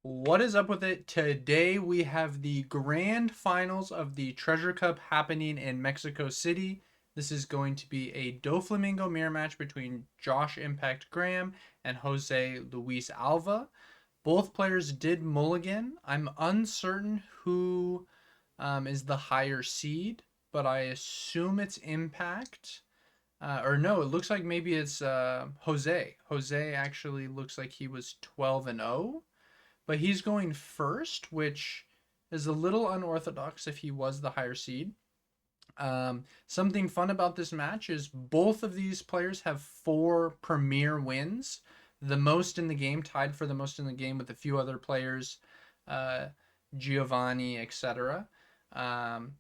What is up with it? Today we have the grand finals of the Treasure Cup happening in Mexico City. This is going to be a Doflamingo mirror match between Josh Impact Graham and Jose Luis Alva. Both players did mulligan. I'm uncertain who is the higher seed, but I assume it's Impact. Or no, it looks like maybe it's Jose. Jose actually looks like he was 12-0, but he's going first, which is a little unorthodox if he was the higher seed. Something fun about this match is both of these players have 4 premier wins, the most in the game, tied for the most in the game with a few other players, uh, Giovanni, etc. Um,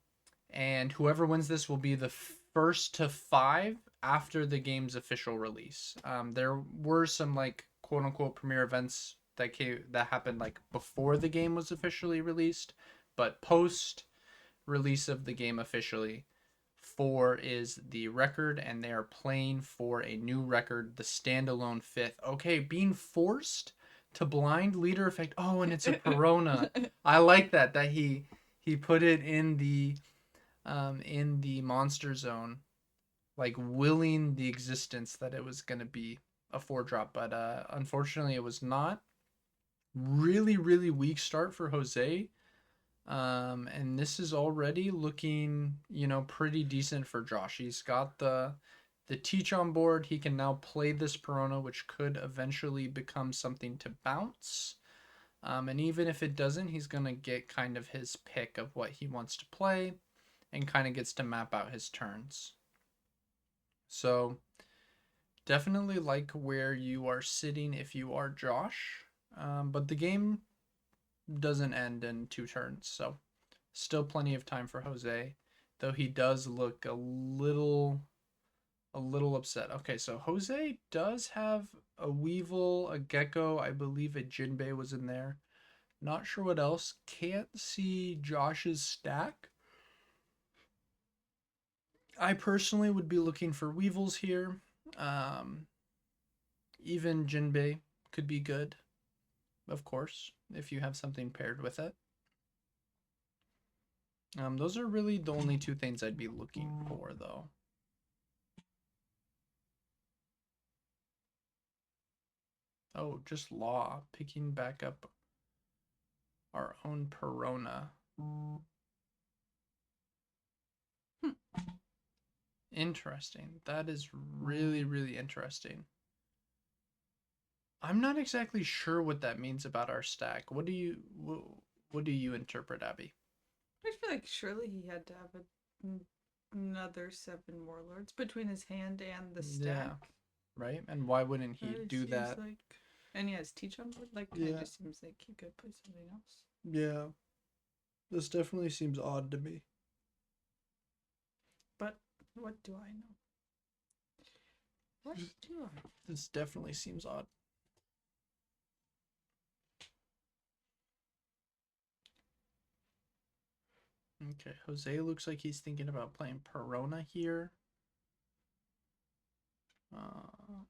and whoever wins this will be the first to 5 after the game's official release. There were some like quote unquote premier events that happened like before the game was officially released, but post release of the game officially, 4 is the record, and they are playing for a new record, the standalone 5th. Okay, being forced to blind leader effect. Oh, and it's a Perona. I like that he put it in the monster zone, like willing the existence that it was gonna be a 4-drop, but unfortunately it was not. Really, really weak start for Jose. And this is already looking, pretty decent for Josh. He's got the teach on board. He can now play this Perona, which could eventually become something to bounce. And even if it doesn't, he's gonna get kind of his pick of what he wants to play, and kind of gets to map out his turns. So definitely like where you are sitting if you are Josh. But the game doesn't end in 2 turns, so still plenty of time for Jose, though he does look a little upset. Okay, so Jose does have a Weevil, a Gecko, I believe a Jinbei was in there. Not sure what else. Can't see Josh's stack. I personally would be looking for Weevils here. Um, Even Jinbei could be good, of course, if you have something paired with it. Those are really the only 2 things I'd be looking for, though. Oh, just Law, picking back up our own Perona. Interesting. That is really, really interesting. I'm not exactly sure what that means about our stack. What do you interpret, Abby? I feel like surely he had to have another 7 warlords between his hand and the Yeah, stack. right? And why wouldn't he It do seems that? like, and he has teach on board. Like, it Yeah, just seems like he could play something else. yeah. This definitely seems odd to me. But what do I know? What do I? This definitely seems odd. Okay, Jose looks like he's thinking about playing Perona here. Uh,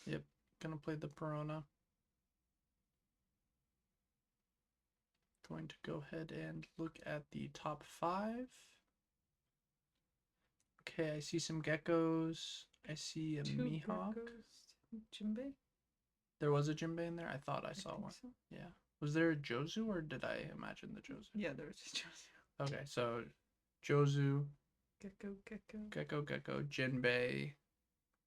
yep, gonna play the Perona. Going to go ahead and look at the top 5. Okay, I see some geckos. I see a Two Mihawk. geckos, Jinbei. There was a Jinbei in there? I thought I I saw think one. so. Yeah. Was there a Jozu, or did I imagine the Jozu? Yeah, there was just Okay, so Jozu, gecko, Gecko, Jinbei,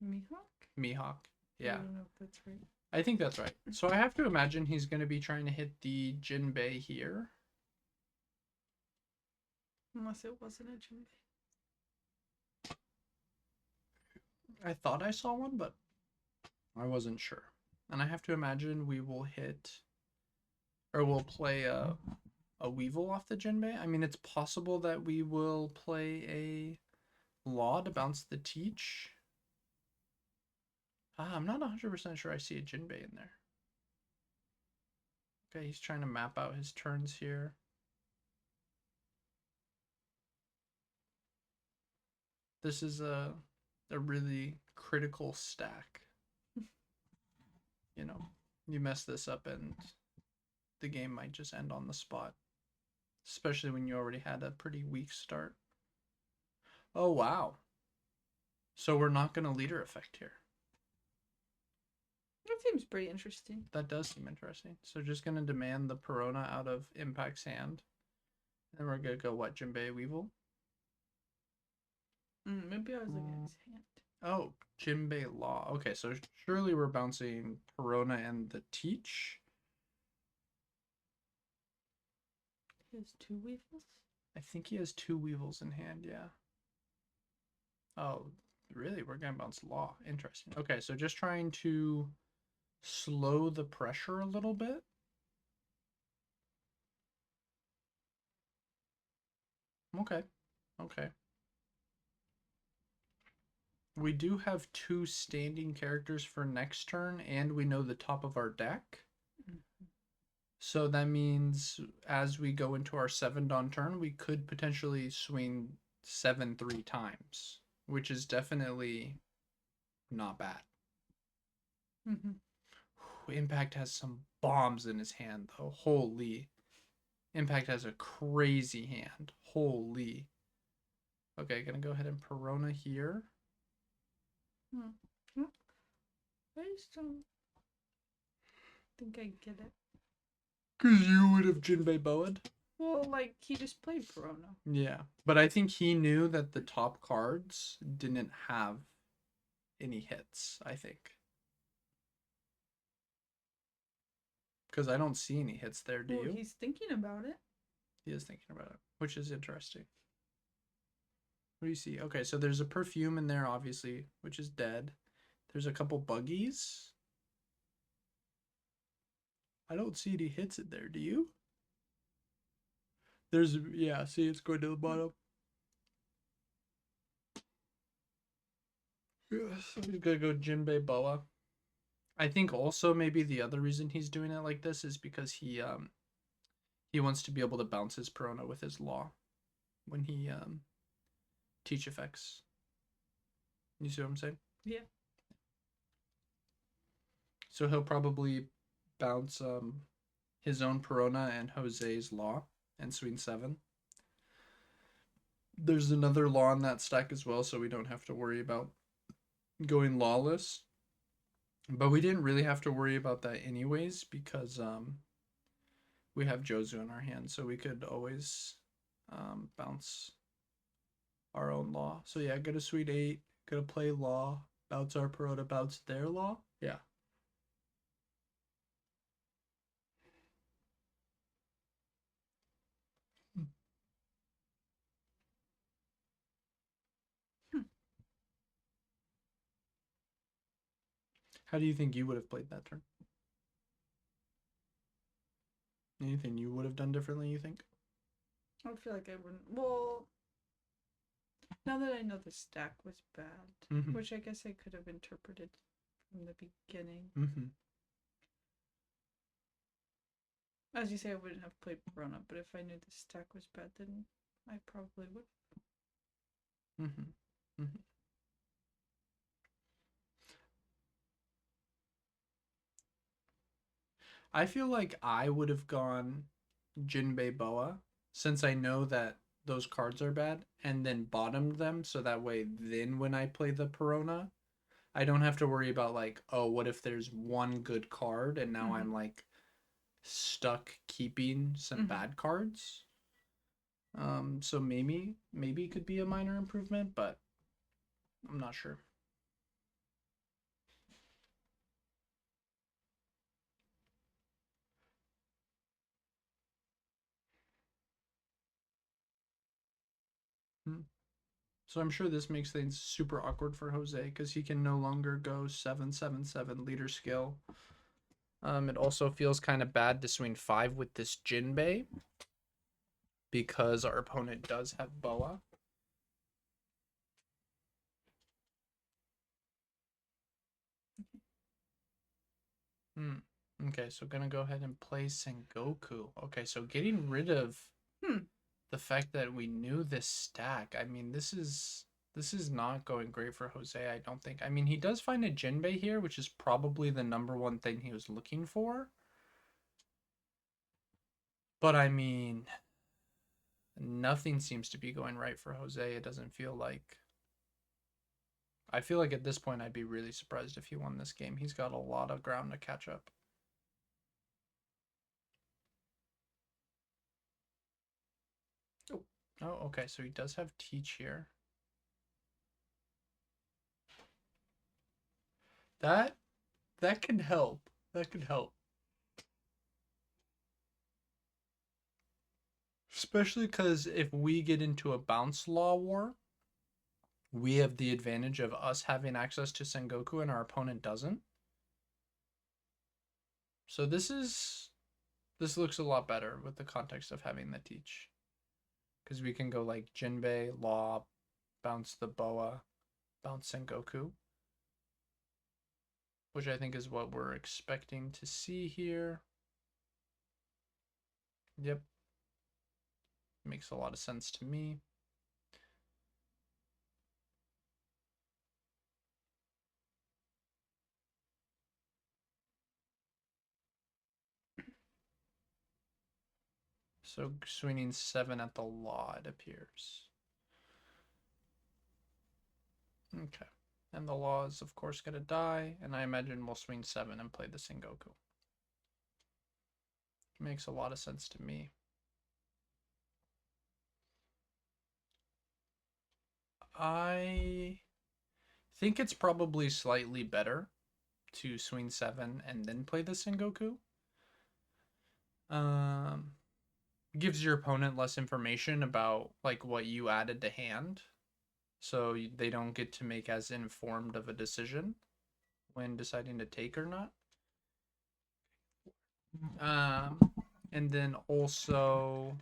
Mihawk. Mihawk. I Yeah, don't know if that's right. I think that's right. So I have to imagine he's going to be trying to hit the Jinbei here. Unless it wasn't a Jinbei. I thought I saw one, but I wasn't sure. And I have to imagine we will hit, or we'll play a Weevil off the Jinbei. I mean, it's possible that we will play a Law to bounce the Teach. I'm not 100% sure I see a Jinbei in there. Okay, he's trying to map out his turns here. This is a a really critical stack. You know, you mess this up and the game might just end on the spot, especially when you already had a pretty weak start. Oh, wow. So we're not going to leader effect here. That seems pretty interesting. That does seem interesting. So just going to demand the Perona out of Impact's hand. And then we're going to go, what, Jinbei Weevil? Maybe I was looking at his hand. Oh, Jinbei Law. Okay, so surely we're bouncing Perona and the Teach. He has 2 weevils? I think he has 2 Weevils in hand, yeah. Oh, really? We're going to bounce Law. Interesting. Okay, so just trying to slow the pressure a little bit. Okay. Okay. We do have 2 standing characters for next turn, and we know the top of our deck. So that means as we go into our 7 Dawn turn, we could potentially swing 7 3 times, which is definitely not bad. Impact has some bombs in his hand, though. Holy. Impact has a crazy hand. Holy. Okay, gonna go ahead and Perona here. I just don't think I get it. Because you would have Jinbei Boa'd. Well, like, he just played Perona. Yeah, but I think he knew that the top cards didn't have any hits, I think. Because I don't see any hits there, do you? He's thinking about it. He is thinking about it, which is interesting. What do you see? Okay, so there's a Perfume in there, obviously, which is dead. There's a couple Buggies. I don't see any hits in there, do you? There's, yeah, see, it's going to the bottom. Yeah, so he's gonna go Jinbei Boa. I think also maybe the other reason he's doing it like this is because he wants to be able to bounce his Perona with his Law when he teach effects. You see what I'm saying? Yeah. So he'll probably bounce his own Perona and Jose's Law and swing 7. There's another Law in that stack as well, so we don't have to worry about going lawless. But we didn't really have to worry about that anyways because we have Jozu in our hand, so we could always bounce our own Law. So yeah, go to Suite 8, gonna play Law, bounce our Perona, bounce their Law. Yeah. How do you think you would have played that turn? Anything you would have done differently, you think? I feel like I wouldn't. Well, now that I know the stack was bad, which I guess I could have interpreted from the beginning. As you say, I wouldn't have played Perona, but if I knew the stack was bad, then I probably would. I feel like I would have gone Jinbei Boa since I know that those cards are bad and then bottomed them so that way then when I play the Perona, I don't have to worry about like, oh, what if there's one good card and now I'm like stuck keeping some bad cards. So maybe it could be a minor improvement, but I'm not sure. So I'm sure this makes things super awkward for Jose because he can no longer go 7/7/7 leader skill. It also feels kind of bad to swing 5 with this Jinbei because our opponent does have Boa. Okay, so gonna go ahead and play Sengoku. Okay, so getting rid of the fact that we knew this stack. I mean, this is This is not going great for Jose, I don't think. I mean, he does find a Jinbei here, which is probably the #1 thing he was looking for. But I mean, nothing seems to be going right for Jose. It doesn't feel like. I feel like at this point I'd be really surprised if he won this game. He's got a lot of ground to catch up. Oh, okay, so he does have teach here. That can help. That can help. Especially because if we get into a bounce law war, we have the advantage of us having access to Sengoku and our opponent doesn't. So this looks a lot better with the context of having the teach. Because we can go like Jinbei, Law, bounce the Boa, bounce Sengoku. Which I think is what we're expecting to see here. Yep. Makes a lot of sense to me. So swinging 7 at the Law, it appears. Okay. And the Law is, of course, going to die. And I imagine we'll swing 7 and play the Sengoku. Makes a lot of sense to me. I think it's probably slightly better to swing 7 and then play the Sengoku. Gives your opponent less information about like what you added to hand, so they don't get to make as informed of a decision when deciding to take or not. And then also,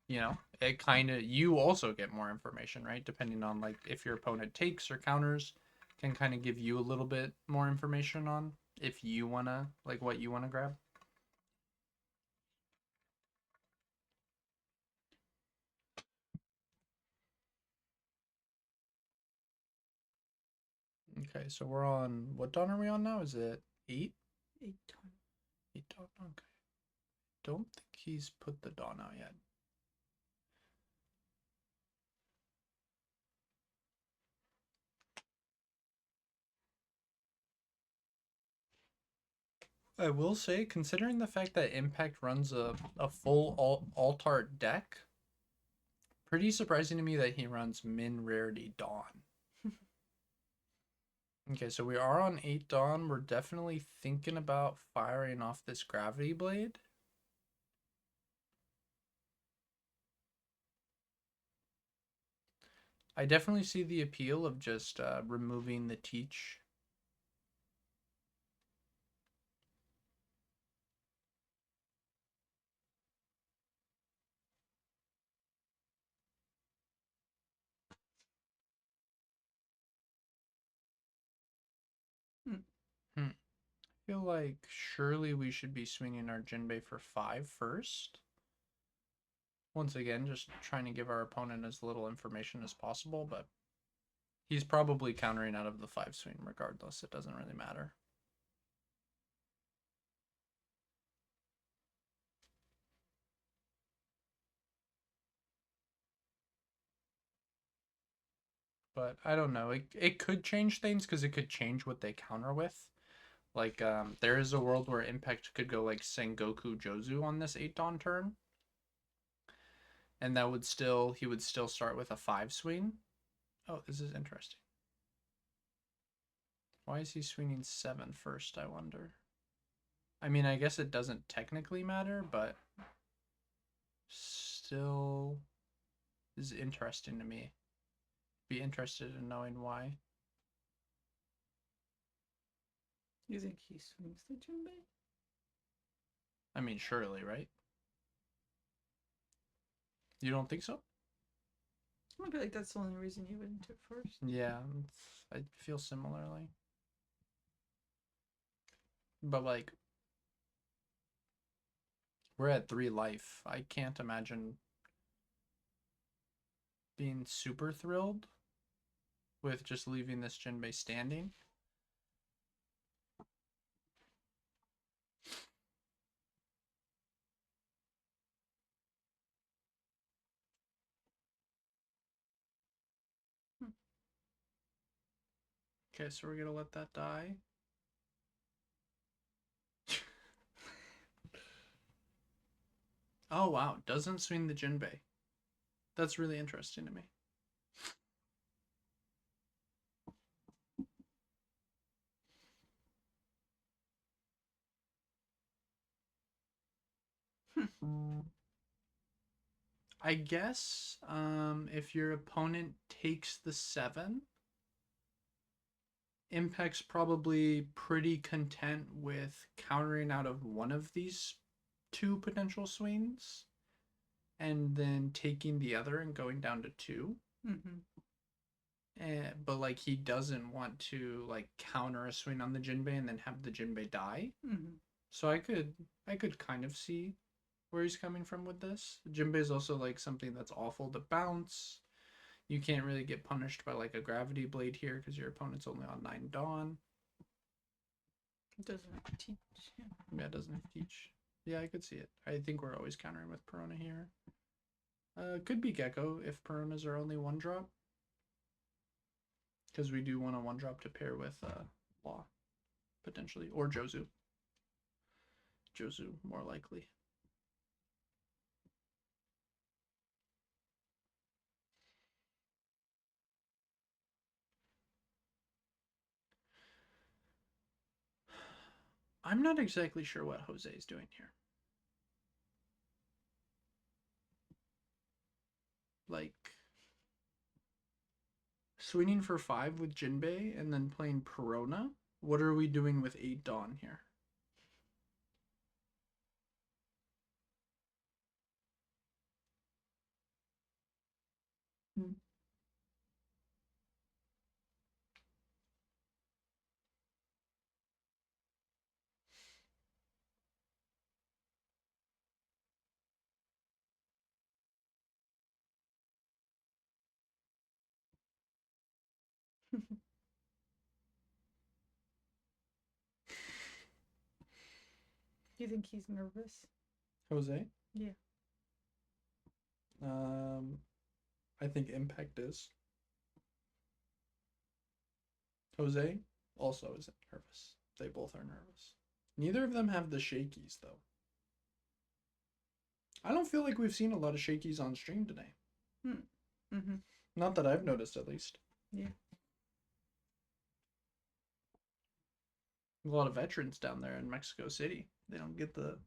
you know, it kind of, you also get more information, right? Depending on like if your opponent takes or counters, can kind of give you a little bit more information on if you want to, like what you want to grab. Okay, so we're on, what dawn are we on now? Is it 8? 8 dawn. 8 dawn, okay. Don't think he's put the dawn out yet. I will say, considering the fact that Impact runs a full alt-art deck, pretty surprising to me that he runs min rarity Dawn. Okay, so we are on 8 Dawn. We're definitely thinking about firing off this Gravity Blade. I definitely see the appeal of just removing the teach. I feel like surely we should be swinging our Jinbei for 5 first. Once again, just trying to give our opponent as little information as possible, but he's probably countering out of the 5 swing regardless. It doesn't really matter. But I don't know. It could change things because it could change what they counter with. Like, there is a world where Impact could go like Sengoku Jozu on this 8 Dawn turn. And that would still, he would still start with a 5 swing. Oh, this is interesting. Why is he swinging 7 first, I wonder? I mean, I guess it doesn't technically matter, but still is interesting to me. Be interested in knowing why. You think he swings the Jinbei? I mean, surely, right? You don't think so? I feel like that's the only reason he went into it first. Yeah, I feel similarly. But like, we're at 3 life. I can't imagine being super thrilled with just leaving this Jinbei standing. Okay, so we're gonna let that die. Oh wow, doesn't swing the Jinbei. That's really interesting to me. I guess if your opponent takes the 7, Impact's probably pretty content with countering out of one of these 2 potential swings and then taking the other and going down to 2. But like he doesn't want to like counter a swing on the Jinbei and then have the Jinbei die. So I could kind of see where he's coming from with this. Jinbei is also like something that's awful to bounce. You can't really get punished by like a gravity blade here because your opponent's only on 9 Dawn. It doesn't have to teach. Yeah, it doesn't have to teach. Yeah, I could see it. I think we're always countering with Perona here. Could be Gecko if Peronas are only 1-drop. Because we do want a 1-drop to pair with Law, potentially. Or Jozu. Jozu, more likely. I'm not exactly sure what Jose is doing here. Like, swinging for 5 with Jinbei and then playing Perona? What are we doing with 8 Dawn here? Do you think he's nervous? Jose? Yeah. I think Impact is. Jose also isn't nervous. They both are nervous. Neither of them have the shakies, though. I don't feel like we've seen a lot of shakies on stream today. Not that I've noticed, at least. Yeah. A lot of veterans down there in Mexico City. They don't get the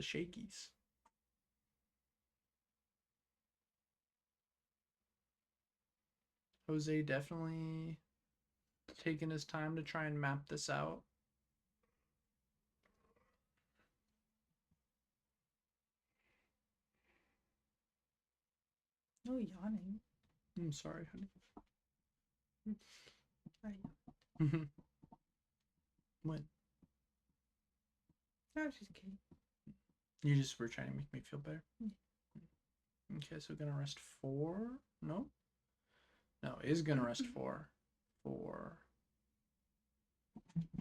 shakies. Jose definitely taking his time to try and map this out. No yawning. I'm sorry, honey. What? I was just kidding. You just were trying to make me feel better? Yeah. Okay, so gonna rest 4? No? No, is gonna rest 4. 4.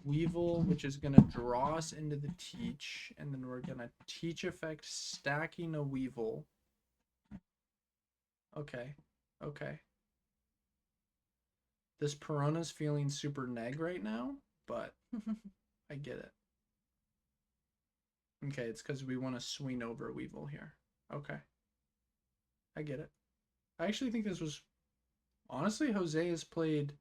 Weevil, which is gonna draw us into the teach, and then we're gonna teach effect stacking a Weevil. Okay. Okay. This Perona's feeling super neg right now, but I get it. Okay, it's because we want to swing over Weevil here. Okay. I get it. I actually think this was... Honestly, Jose has played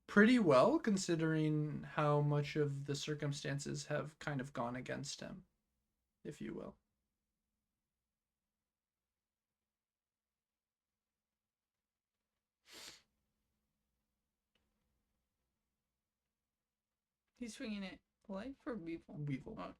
pretty well considering how much of the circumstances have kind of gone against him, if you will. He's swinging it life or Weevil? Weevil. Oh, okay.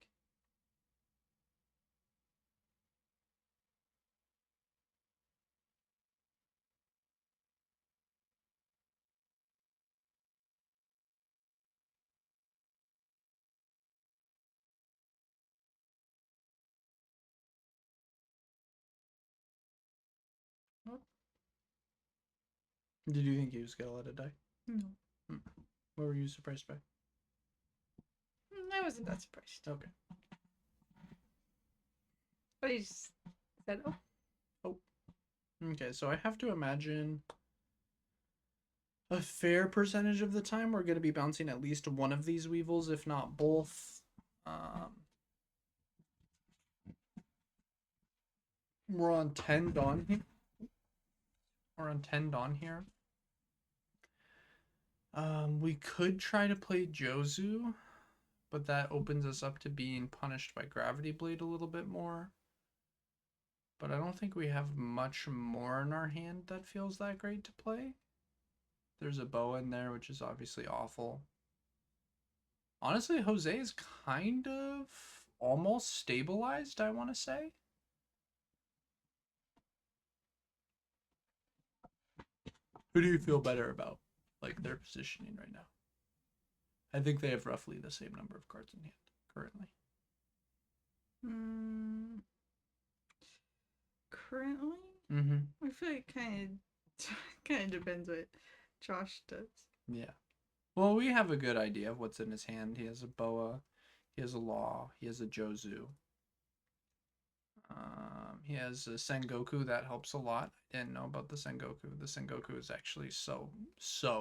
Did you think he was gonna let it die? No. What were you surprised by? I wasn't that surprised. Okay. But he just said, oh. Oh. Okay, so I have to imagine a fair percentage of the time we're going to be bouncing at least one of these Weevils, if not both. We're on 10 Dawn here. We're on 10 Dawn here. We could try to play Jozu, but that opens us up to being punished by Gravity Blade a little bit more. But I don't think we have much more in our hand that feels that great to play. There's a bow in there, which is obviously awful. Honestly, Jose is kind of almost stabilized, I want to say. Who do you feel better about, like, their positioning right now? I think they have roughly the same number of cards in hand currently. Currently? I feel like kind of depends what Josh does. Yeah. Well, we have a good idea of what's in his hand. He has a boa, he has a law, he has a Jozu. He has a Sengoku that helps a lot. I didn't know about the Sengoku. The Sengoku is actually so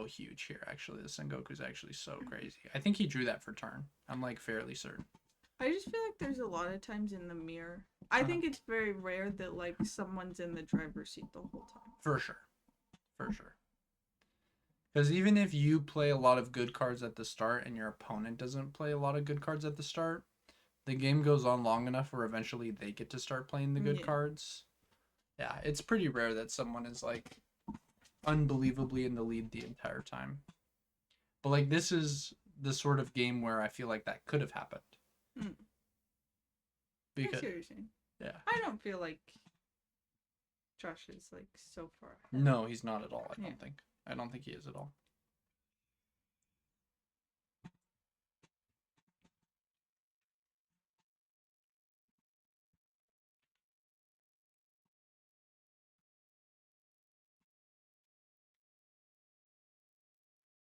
huge here. Actually, the Sengoku is actually so crazy. I think he drew that for turn. I'm like fairly certain. I just feel like there's a lot of times in the mirror. I think it's very rare that like someone's in the driver's seat the whole time. For sure. Because even if you play a lot of good cards at the start and your opponent doesn't play a lot of good cards at the start, the game goes on long enough where eventually they get to start playing the good cards. Yeah, it's pretty rare that someone is like unbelievably in the lead the entire time. But like this is the sort of game where I feel like that could have happened. Because I see what you're saying. Yeah. I don't feel like Josh is like so far ahead. No, he's not at all, I don't think. I don't think he is at all.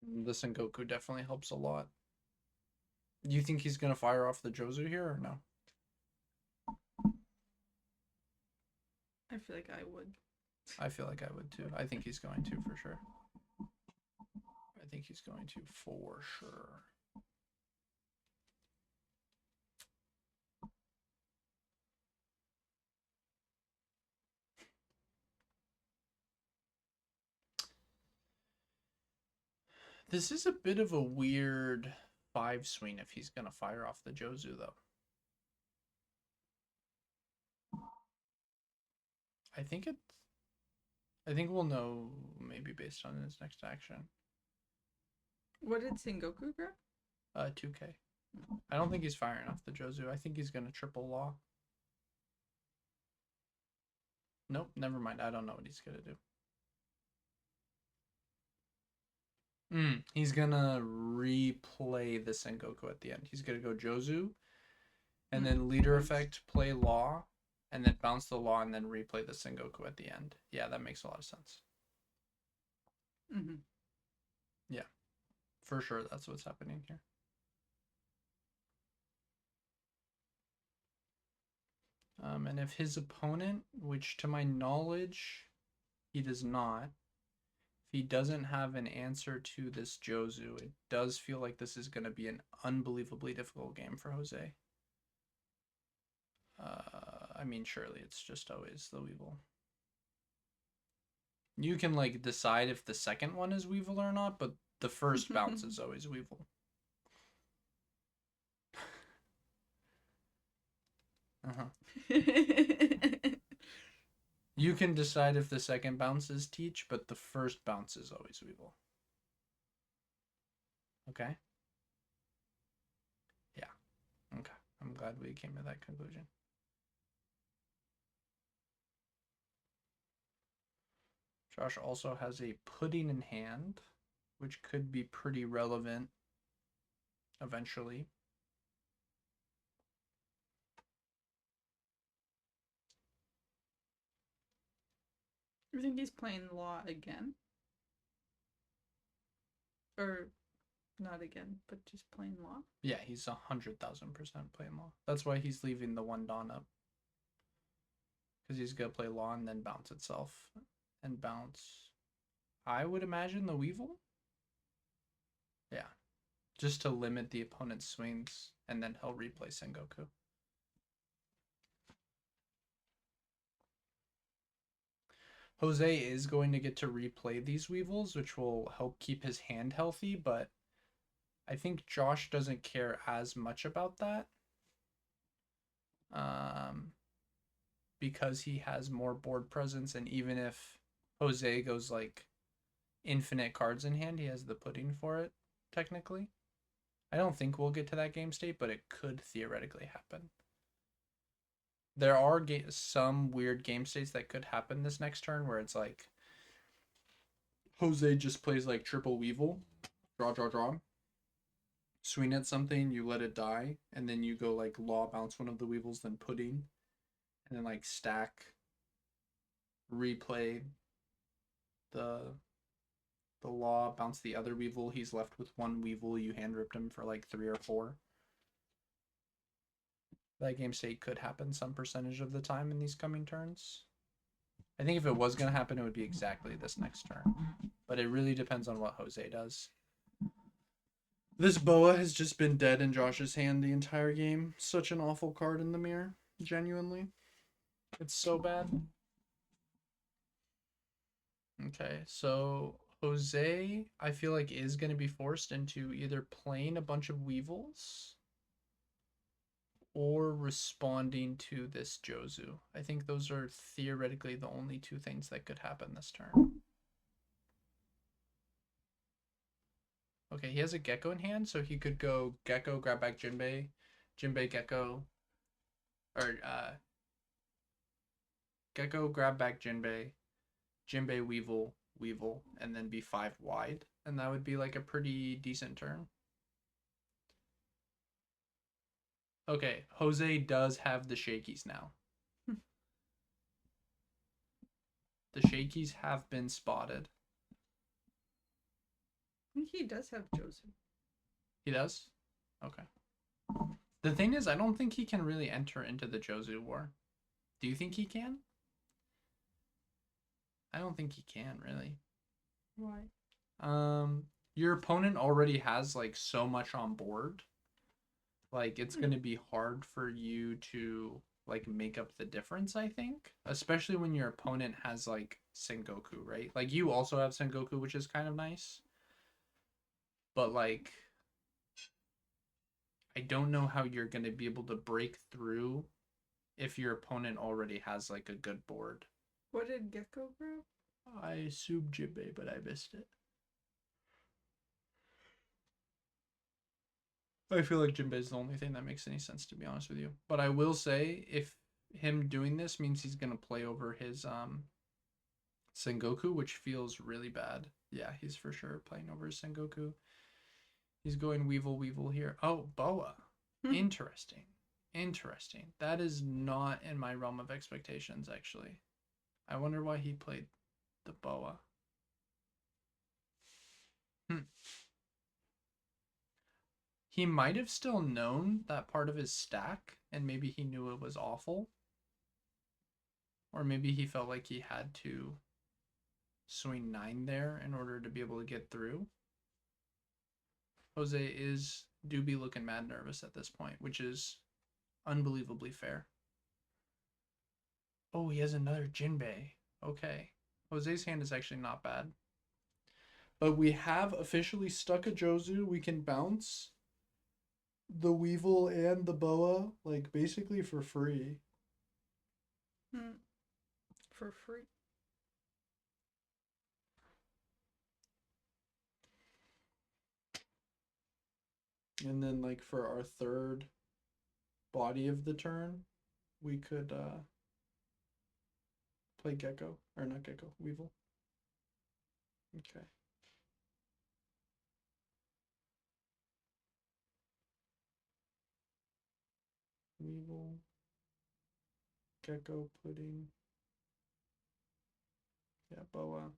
The Sengoku definitely helps a lot. Do you think he's going to fire off the Jozu here or no? I feel like I would. I feel like I would too. I think he's going to for sure. I think he's going to for sure. This is a bit of a weird 5 swing if he's going to fire off the Jozu, though. I think we'll know maybe based on his next action. What did Sengoku grab? 2K. I don't think he's firing off the Jozu. I think he's going to triple law. Nope, never mind. I don't know what he's going to do. He's gonna replay the Sengoku at the end. He's gonna go Jozu, and then leader effect, play Law, and then bounce the Law, and then replay the Sengoku at the end. Yeah, that makes a lot of sense. Yeah, for sure, that's what's happening here. And if his opponent, which to my knowledge, he does not, he doesn't have an answer to this Jozu, it does feel like this is going to be an unbelievably difficult game for Jose. I mean, surely it's just always the Weevil. You can like decide if the second one is Weevil or not, but the first bounce is always Weevil. You can decide if the second bounce is Teach, but the first bounce is always Weevil. Okay? Yeah. Okay. I'm glad we came to that conclusion. Josh also has a pudding in hand, which could be pretty relevant eventually. You think he's playing Law again? Or not again, but just plain law? Yeah, he's 100,000% playing law. That's why he's leaving the 1 Dawn up. Because he's going to play law and then bounce itself. And bounce, I would imagine, the Weevil? Yeah. Just to limit the opponent's swings. And then he'll replay Sengoku. Jose is going to get to replay these Weevils, which will help keep his hand healthy, but I think Josh doesn't care as much about that. Because he has more board presence, and even if Jose goes like infinite cards in hand, he has the pudding for it, technically. I don't think we'll get to that game state, but it could theoretically happen. There are some weird game states that could happen this next turn where it's like Jose just plays like triple Weevil, draw, swing at something, you let it die, and then you go like law, bounce one of the Weevils, then pudding, and then like stack, replay the law, bounce the other Weevil, he's left with 1 Weevil, you hand ripped him for like 3 or 4. That game state could happen some percentage of the time in these coming turns. I think if it was going to happen, it would be exactly this next turn. But it really depends on what Jose does. This Boa has just been dead in Josh's hand the entire game. Such an awful card in the mirror. Genuinely. It's so bad. Okay, so Jose, I feel like, is going to be forced into either playing a bunch of Weevils or responding to this Jozu. I think those are theoretically the only 2 things that could happen this turn. Okay, he has a Gecko in hand, so he could go Gecko, grab back Jinbei, Jinbei, Gecko, or Gecko, grab back Jinbei, Jinbei, Weevil, Weevil, and then be 5 wide. And that would be like a pretty decent turn. Okay, Jose does have the shakies now. The shakies have been spotted. I think he does have Joseph. He does? Okay. The thing is, I don't think he can really enter into the Jozu War. Do you think he can? I don't think he can, really. Why? Your opponent already has like so much on board. Like it's gonna be hard for you to like make up the difference, I think. Especially when your opponent has like Sengoku, right? Like you also have Sengoku, which is kind of nice. But like I don't know how you're gonna be able to break through if your opponent already has like a good board. What did Gecko grab? I assumed Jinbei, but I missed it. I feel like Jinbei is the only thing that makes any sense, to be honest with you. But I will say, if him doing this means he's gonna play over his Sengoku, which feels really bad. Yeah, he's for sure playing over his Sengoku. He's going Weevil, Weevil here. Oh, Boa. Interesting. Interesting. That is not in my realm of expectations, actually. I wonder why he played the Boa. He might have still known that part of his stack, and maybe he knew it was awful. Or maybe he felt like he had to swing 9 there in order to be able to get through. Jose do be looking mad nervous at this point, which is unbelievably fair. Oh, he has another Jinbei. Okay. Jose's hand is actually not bad. But we have officially stuck a Jozu. We can bounce the Weevil and the Boa, like, basically for free. For free. And then, like, for our third body of the turn, we could play Gecko. Or not Gecko, Weevil. Okay. Weevil. Gecko, pudding. Yeah, Boa.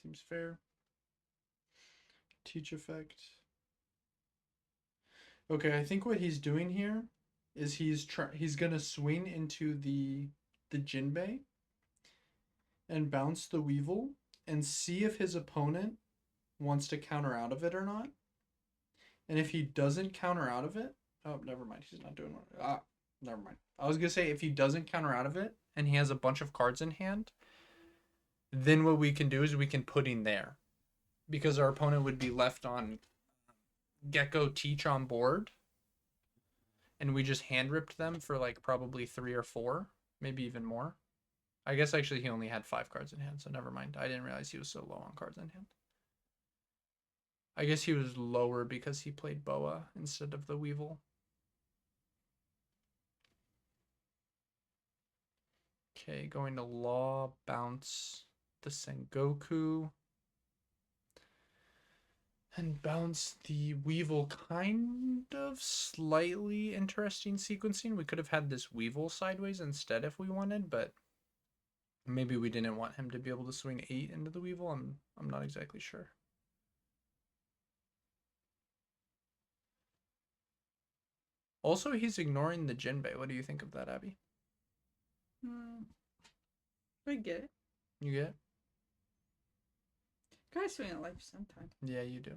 Seems fair. Teach effect. Okay, I think what he's doing here is he's gonna swing into the Jinbei and bounce the Weevil and see if his opponent wants to counter out of it or not. And if he doesn't counter out of it, oh, never mind, he's not doing one. Never mind. I was gonna say if he doesn't counter out of it and he has a bunch of cards in hand, then what we can do is we can put in there, because our opponent would be left on Gecko Teach on board, and we just hand ripped them for like probably 3 or 4, maybe even more. I guess actually he only had 5 cards in hand, so never mind. I didn't realize he was so low on cards in hand. I guess he was lower because he played Boa instead of the Weevil. Okay, going to Law, bounce the Sengoku. And bounce the Weevil. Kind of slightly interesting sequencing. We could have had this Weevil sideways instead if we wanted, but maybe we didn't want him to be able to swing 8 into the Weevil. I'm not exactly sure. Also, he's ignoring the Jinbei. What do you think of that, Abby? I get it. You get it? Gotta swing at life sometime. Yeah, you do.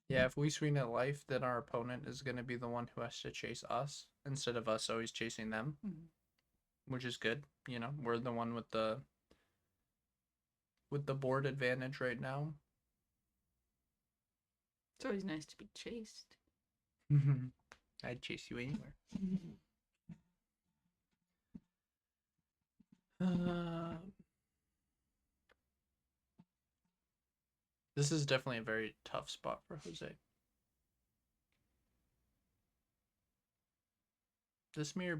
Yeah, if we swing at life, then our opponent is going to be the one who has to chase us instead of us always chasing them, which is good. You know, we're the one with the board advantage right now. It's always nice to be chased. I'd chase you anywhere. This is definitely a very tough spot for Jose. This is gonna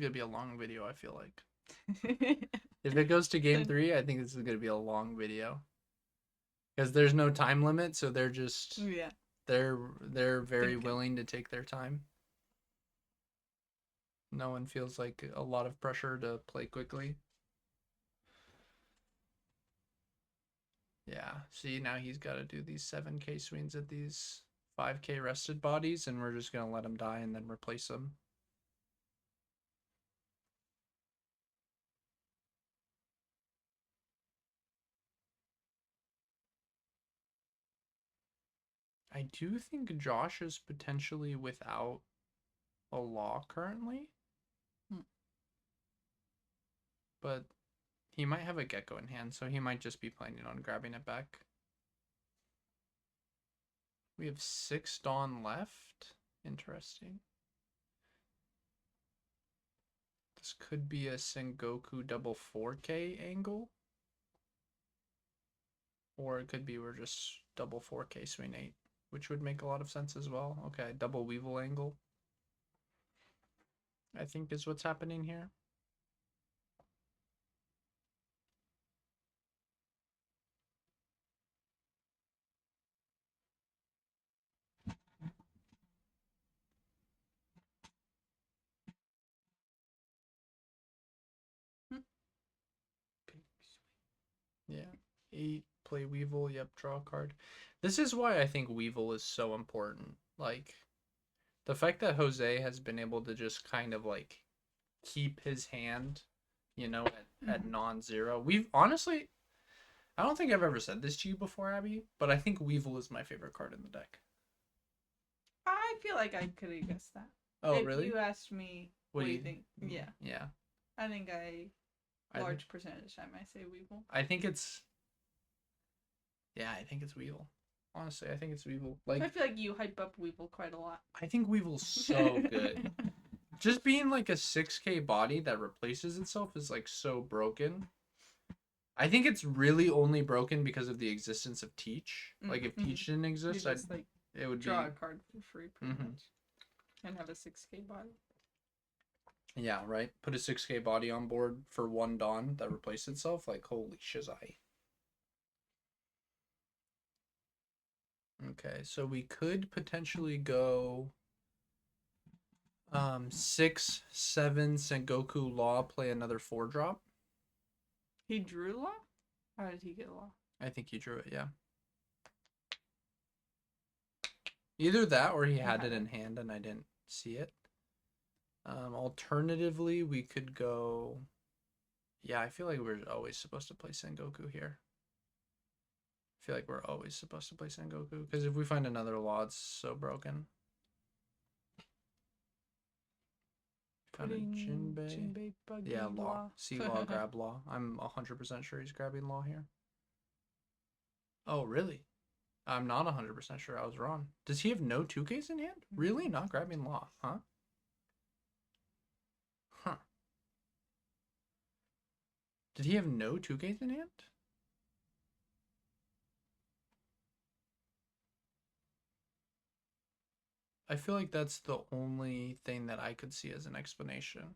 be a long video, I feel like. If it goes to game 3, I think this is gonna be a long video. Because there's no time limit, so they're just they're very willing to take their time. No one feels like a lot of pressure to play quickly. Yeah, see, now he's got to do these 7k swings at these 5k rested bodies, and we're just going to let him die and then replace them. I do think Josh is potentially without a law currently. But he might have a Gecko in hand, so he might just be planning on grabbing it back. We have 6 Dawn left. Interesting. This could be a Sengoku double 4k angle. Or it could be we're just double 4k swing 8, which would make a lot of sense as well. Okay, double Weevil angle, I think, is what's happening here. Yeah, 8, play Weevil, yep, draw a card. This is why I think Weevil is so important. Like, the fact that Jose has been able to just kind of, like, keep his hand, you know, at non-zero. We've, honestly, I don't think I've ever said this to you before, Abby, but I think Weevil is my favorite card in the deck. I feel like I could have guessed that. Oh, really? If you asked me, what do you think? Yeah. Yeah. I think large percentage of time I say Weevil. I think it's Weevil. Honestly, I think it's Weevil. Like, I feel like you hype up Weevil quite a lot. I think Weevil's so good. Just being like a 6k body that replaces itself is like so broken. I think it's really only broken because of the existence of Teach. Like, if Teach didn't exist, it would draw a card for free, pretty much, and have a 6k body. Yeah, right. Put a 6k body on board for 1 Dawn that replaced itself. Like, holy shizai. Okay, so we could potentially go 6-7 Sengoku Law, play another 4-drop. He drew Law? How did he get Law? I think he drew it, yeah. Either that or he had it in hand and I didn't see it. Alternatively, we could go... Yeah, I feel like we're always supposed to play Sengoku here. I feel like we're always supposed to play Sengoku, because if we find another Law, it's so broken. Found a Jinbei. Buggy, Yeah, Law. See Law, grab Law. I'm 100% sure he's grabbing Law here. Oh, really? I'm not 100% sure. I was wrong. Does he have no 2Ks in hand? Really? Not grabbing Law, huh? Huh. Did he have no 2Ks in hand? I feel like that's the only thing that I could see as an explanation.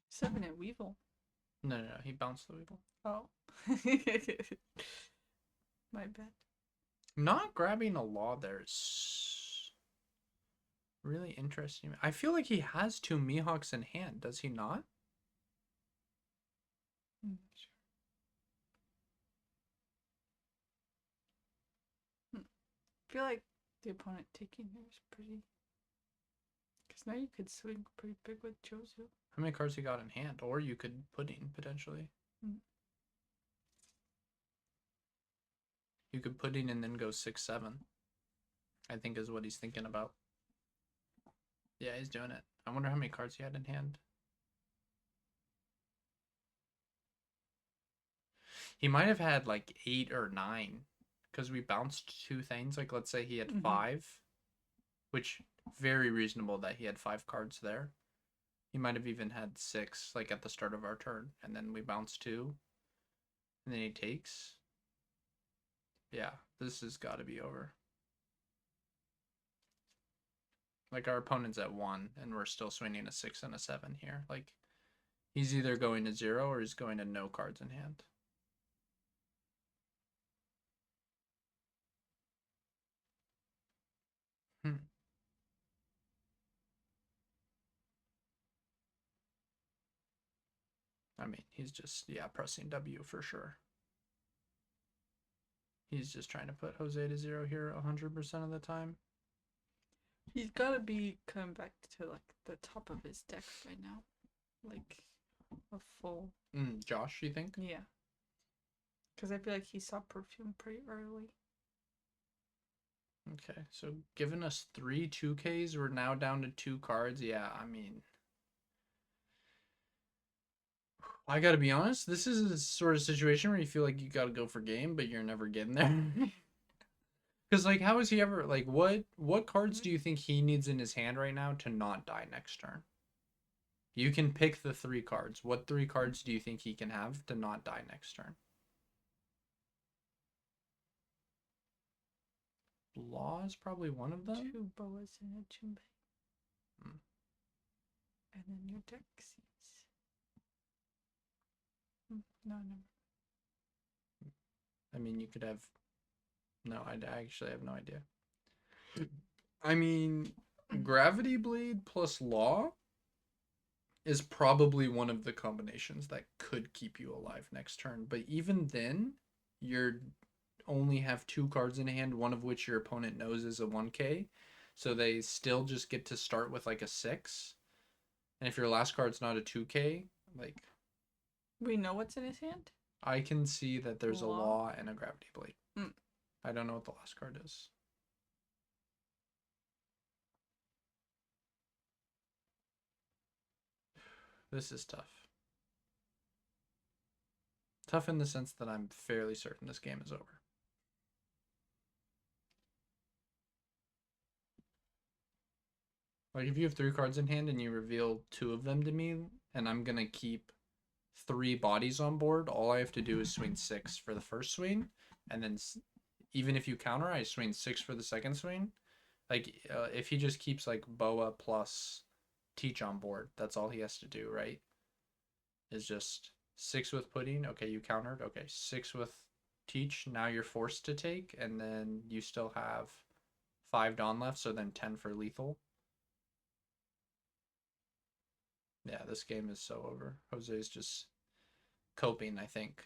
Seven at Weevil. No, he bounced the Weevil. Oh. My bad. Not grabbing a Law there is really interesting. I feel like he has 2 Mihawks in hand, does he not? I'm not sure. I feel like the opponent taking here is pretty... Because now you could swing pretty big with Chozo. How many cards he got in hand? Or you could pudding, potentially. You could pudding and then go 6-7. I think is what he's thinking about. Yeah, he's doing it. I wonder how many cards he had in hand. He might have had like 8 or 9. Because we bounced 2 things. Like, let's say he had 5. Which, very reasonable that he had 5 cards there. He might have even had 6, like, at the start of our turn. And then we bounce 2. And then he takes. Yeah, this has got to be over. Like, our opponent's at 1, and we're still swinging a 6 and a 7 here. Like, he's either going to 0 or he's going to no cards in hand. I mean, he's just, yeah, pressing W for sure. He's just trying to put Jose to 0 here 100% of the time. He's got to be coming back to, like, the top of his deck by now. Like, a full... Josh, you think? Yeah. Because I feel like he saw Perfume pretty early. Okay, so giving us 3 2Ks, we're now down to 2 cards. Yeah, I mean... I gotta be honest, this is a sort of situation where you feel like you gotta go for game, but you're never getting there. Because, like, how is he ever... Like, what cards do you think he needs in his hand right now to not die next turn? You can pick the 3 cards. What 3 cards do you think he can have to not die next turn? Law is probably one of them. 2 boas and a Jinbei. And then your deck sees. No. I mean, you could have... No, I actually have no idea. I mean, Gravity Blade plus Law is probably one of the combinations that could keep you alive next turn. But even then, you're only have 2 cards in hand, one of which your opponent knows is a 1K. So they still just get to start with like a 6. And if your last card's not a 2K, like... We know what's in his hand? I can see that there's a Law and a Gravity Blade. I don't know what the last card is. This is tough. Tough in the sense that I'm fairly certain this game is over. Like, if you have 3 cards in hand and you reveal 2 of them to me, and I'm gonna keep 3 bodies on board, all I have to do is swing 6 for the first swing, and then even if you counter, I swing 6 for the second swing. Like, if he just keeps, like, Boa plus Teach on board, that's all he has to do, right? Is just 6 with Pudding. Okay, you countered. Okay, 6 with Teach. Now you're forced to take, and then you still have 5 Dawn left, so then 10 for lethal. Yeah, this game is so over. Jose's just coping, I think.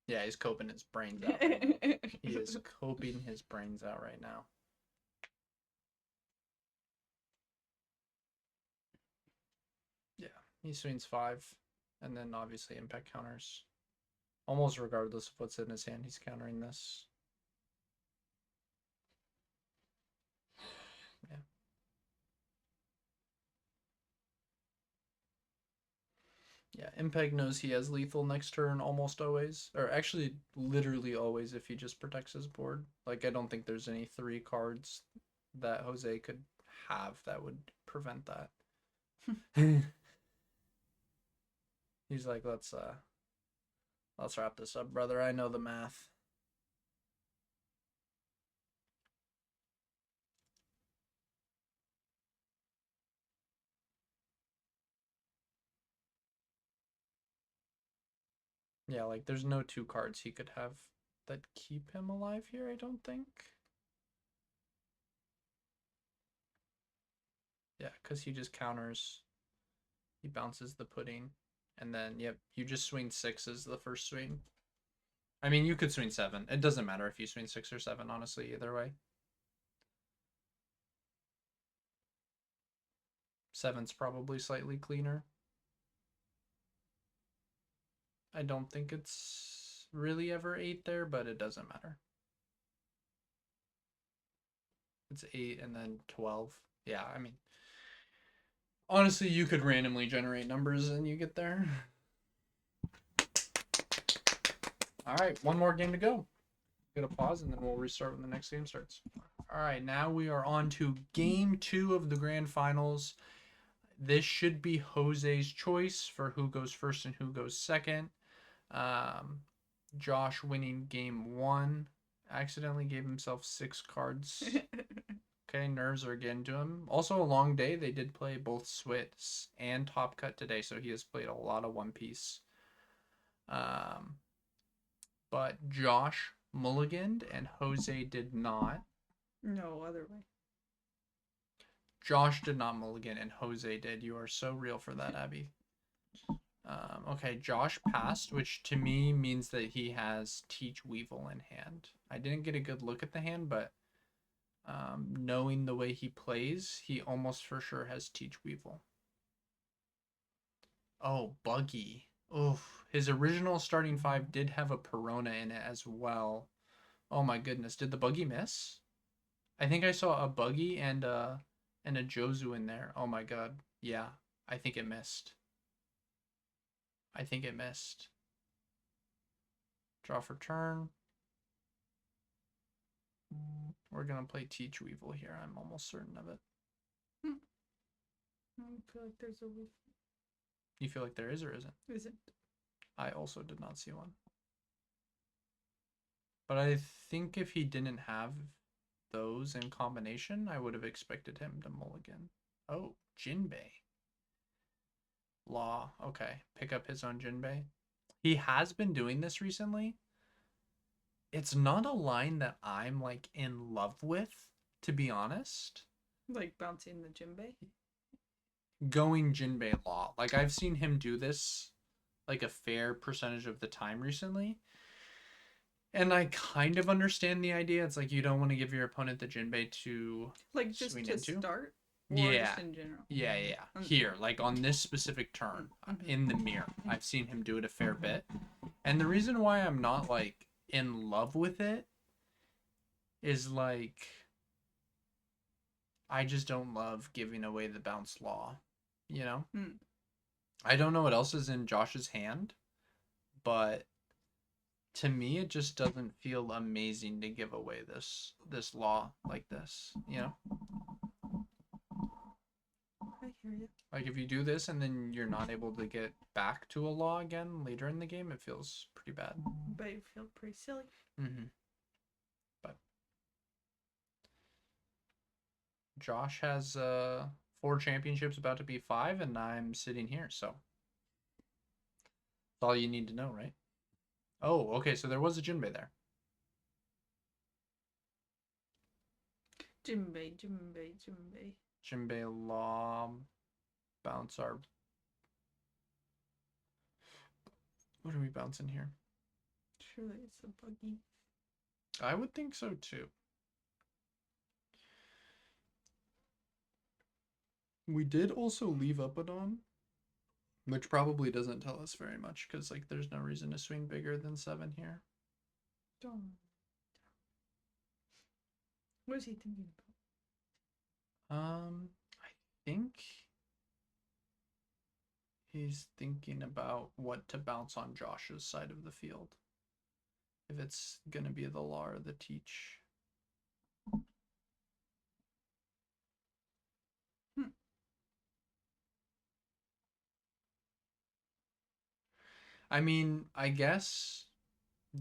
Yeah, he's coping his brains out right now. He is coping his brains out right now. Yeah, he swings 5, and then obviously impact counters. Almost regardless of what's in his hand, he's countering this. Yeah. Yeah, Impact knows he has lethal next turn almost always. Or actually, literally always if he just protects his board. Like, I don't think there's any 3 cards that Jose could have that would prevent that. He's like, let's wrap this up, brother. I know the math. Yeah, like, there's no 2 cards he could have that keep him alive here, I don't think. Yeah, because he just counters. He bounces the Pudding. And then, yep, you just swing 6 as the first swing. I mean, you could swing 7. It doesn't matter if you swing 6 or 7, honestly, either way. 7's probably slightly cleaner. I don't think it's really ever 8 there, but it doesn't matter. It's 8 and then 12. Yeah, I mean, honestly, you could randomly generate numbers and you get there. All right, one more game to go. Get a pause and then we'll restart when the next game starts. All right, now we are on to game 2 of the grand finals. This should be Jose's choice for who goes first and who goes second. Josh winning game 1. Accidentally gave himself 6 cards. Okay, nerves are getting to him. Also a long day. They did play both Swits and Top Cut today, so he has played a lot of One Piece. But Josh mulliganed and Jose did not. No, other way. Josh did not mulligan and Jose did. You are so real for that, Abby. Okay, Josh passed, which to me means that he has Teach Weevil in hand. I didn't get a good look at the hand, but knowing the way he plays, he almost for sure has Teach Weevil. Oh, Buggy. Oof. His original starting 5 did have a Perona in it as well. Oh my goodness. Did the Buggy miss? I think I saw a Buggy and a Jozu in there. Oh my god. Yeah, I think it missed. Draw for turn. We're going to play Teach Weevil here. I'm almost certain of it. I feel like there's a Weevil. You feel like there is or isn't? Isn't. I also did not see one. But I think if he didn't have those in combination, I would have expected him to mulligan. Oh, Jinbei. Law. Okay. Pick up his own Jinbei. He has been doing this recently. It's not a line that I'm like in love with, to be honest. Like bouncing the Jinbei? Going Jinbei Law. Like, I've seen him do this like a fair percentage of the time recently. And I kind of understand the idea. It's like you don't want to give your opponent the Jinbei to like just swing to into. start? Or Yeah. just in general? Yeah. Okay. Here, like on this specific turn, in the mirror, I've seen him do it a fair bit. And the reason why I'm not like in love with it is like I just don't love giving away the bounce law, you know? I don't know what else is in Josh's hand, but to me it just doesn't feel amazing to give away this law like this, you know? I hear you. Like, if you do this and then you're not able to get back to a law again later in the game, it feels pretty bad. But you feel pretty silly. Mm-hmm. But Josh has 4 championships, about to be 5, and I'm sitting here, so that's all you need to know, right? Oh, okay, so there was a Jinbei there. Jinbei. Jinbei law, bounce our... What are we bouncing here? Surely it's a buggy. I would think so, too. We did also leave Upadon, which probably doesn't tell us very much, because, like, there's no reason to swing bigger than 7 here. What is he thinking about? I think he's thinking about what to bounce on Josh's side of the field. If it's gonna be the law or the teach. I mean, I guess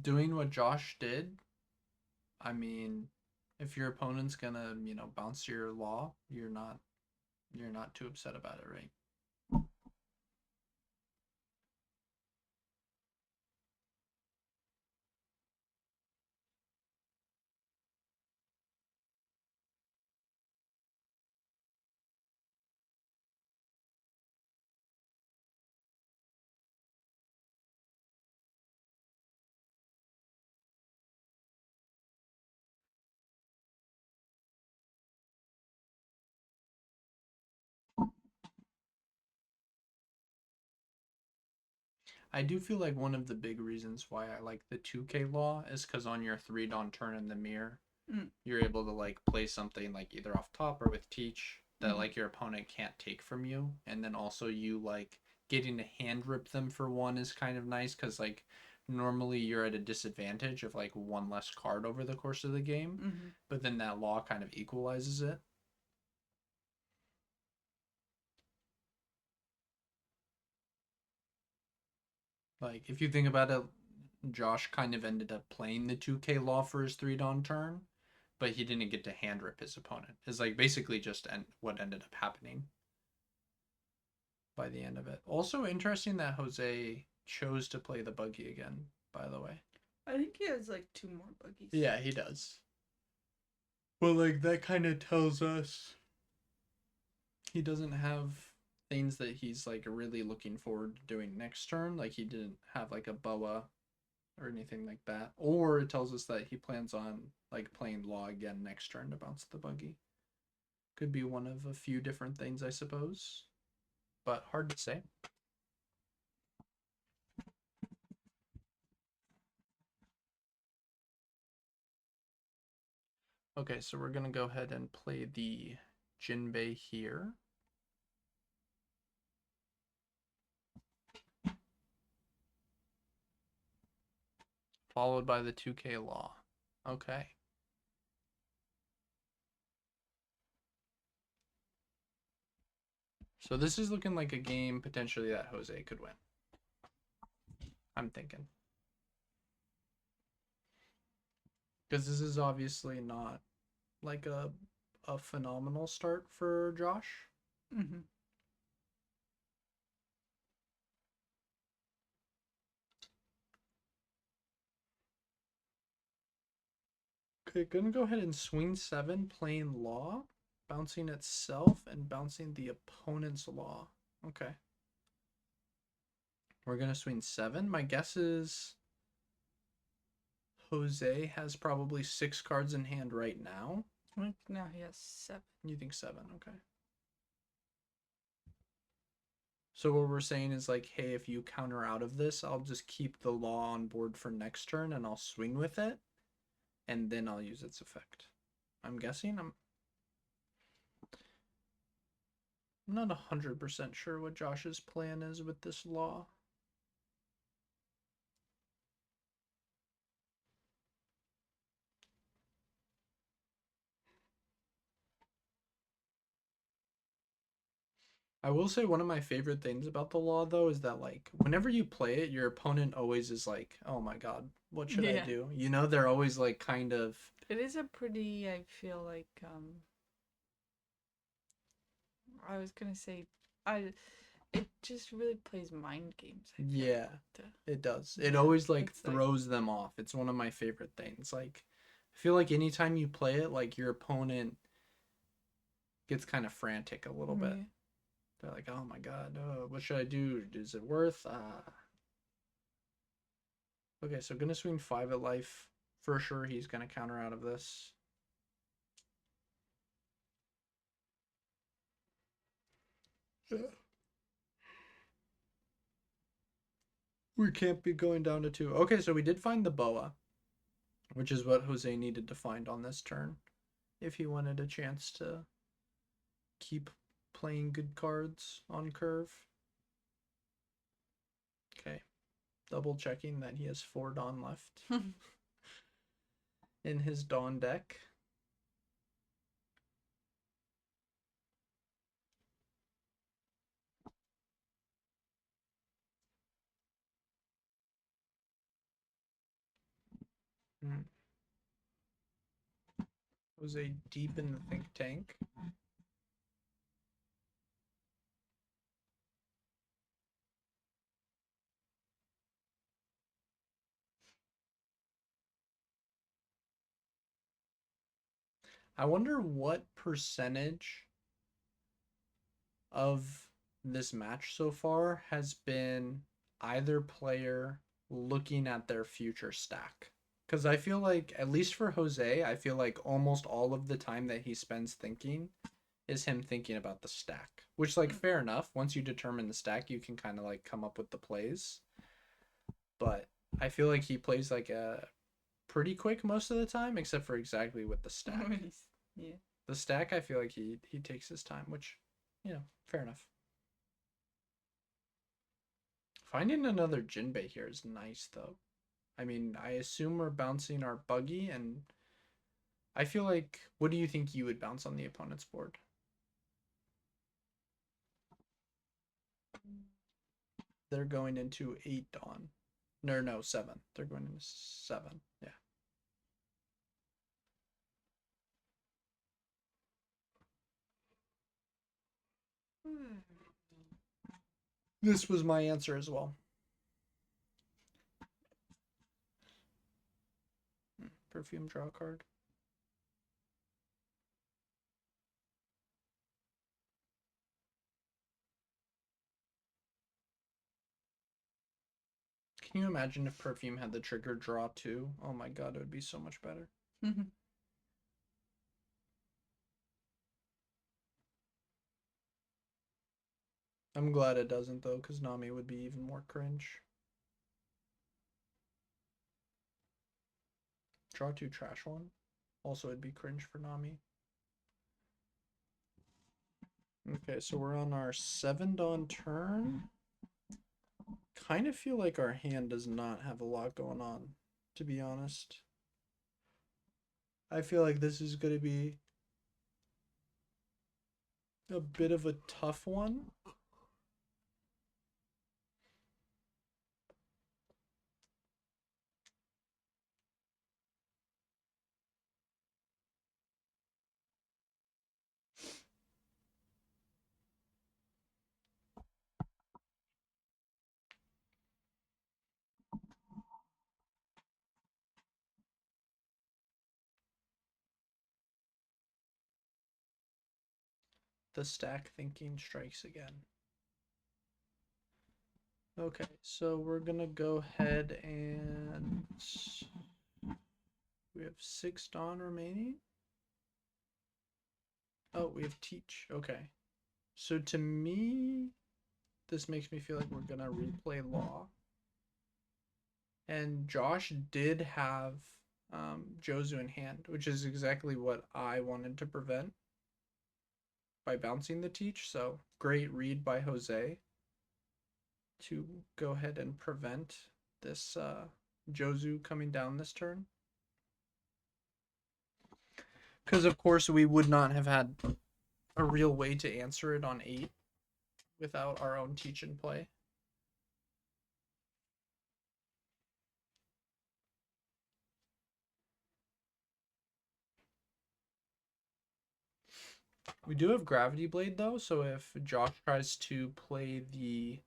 doing what Josh did, I mean, if your opponent's gonna, bounce your law, you're not too upset about it, right? I do feel like one of the big reasons why I like the 2K law is because on your 3-Dawn turn in the mirror, you're able to like play something like either off top or with teach that like your opponent can't take from you, and then also you like getting to hand rip them for 1 is kind of nice because like normally you're at a disadvantage of like 1 less card over the course of the game, but then that law kind of equalizes it. Like, if you think about it, Josh kind of ended up playing the 2K law for his 3-Dawn turn, but he didn't get to hand rip his opponent. It's like basically just what ended up happening by the end of it. Also interesting that Jose chose to play the buggy again, by the way. I think he has like 2 more buggies. Yeah, he does. Well, like, that kind of tells us he doesn't have things that he's like really looking forward to doing next turn. Like, he didn't have like a boa or anything like that. Or it tells us that he plans on like playing law again next turn to bounce the buggy. Could be one of a few different things, I suppose, but hard to say. Okay, so we're gonna go ahead and play the Jinbei here. Followed by the 2K law. Okay. So this is looking like a game potentially that Jose could win. I'm thinking. Because this is obviously not like a phenomenal start for Josh. Okay, gonna go ahead and swing 7, playing law, bouncing itself, and bouncing the opponent's law. Okay. We're gonna swing 7. My guess is Jose has probably 6 cards in hand right now. Now he has 7. You think 7, okay. So what we're saying is like, hey, if you counter out of this, I'll just keep the law on board for next turn and I'll swing with it, and then I'll use its effect. I'm guessing. I'm not 100% sure what Josh's plan is with this law. I will say one of my favorite things about the law though is that like whenever you play it, your opponent always is like, "Oh my god, what should I do?" You know, they're always like kind of. It is a pretty. I feel like I was gonna say, I. It just really plays mind games. I feel Yeah, like it does. It always like it's throws them off. It's one of my favorite things. Like, I feel like anytime you play it, like your opponent gets kind of frantic a little bit. Yeah. They're like, "Oh my god, what should I do? Is it worth?" Okay, so gonna swing 5 at life. For sure, he's gonna counter out of this. We can't be going down to 2. Okay, so we did find the boa, which is what Jose needed to find on this turn if he wanted a chance to keep playing good cards on curve. Okay, double checking that he has 4 Dawn left in his Dawn deck. Jose deep in the think tank. I wonder what percentage of this match so far has been either player looking at their future stack. Because I feel like, at least for Jose, I feel like almost all of the time that he spends thinking is him thinking about the stack. Which, like, fair enough. Once you determine the stack, you can kind of, like, come up with the plays. But I feel like he plays, like, a pretty quick most of the time, except for exactly with the stack. Yeah. The stack, I feel like he takes his time, which, fair enough. Finding another Jinbei here is nice, though. I mean, I assume we're bouncing our buggy, and I feel like, what do you think you would bounce on the opponent's board? They're going into 8 Dawn. No, 7. They're going into 7. Yeah. This was my answer as well. Perfume, draw a card. Can you imagine if Perfume had the trigger draw too? Oh my god, it would be so much better. I'm glad it doesn't though, because Nami would be even more cringe. Draw 2, trash 1. Also, it'd be cringe for Nami. Okay, so we're on our 7 Dawn turn. Kind of feel like our hand does not have a lot going on, to be honest. I feel like this is going to be a bit of a tough one. The stack thinking strikes again. Okay, so we're gonna go ahead and we have 6 Dawn remaining. Oh, we have Teach. Okay. So to me, this makes me feel like we're gonna replay Law. And Josh did have Jozu in hand, which is exactly what I wanted to prevent by bouncing the Teach. So great read by Jose to go ahead and prevent this Jozu coming down this turn. Because, of course, we would not have had a real way to answer it on 8. without our own teach and play. We do have Gravity Blade though, so if Josh tries to play the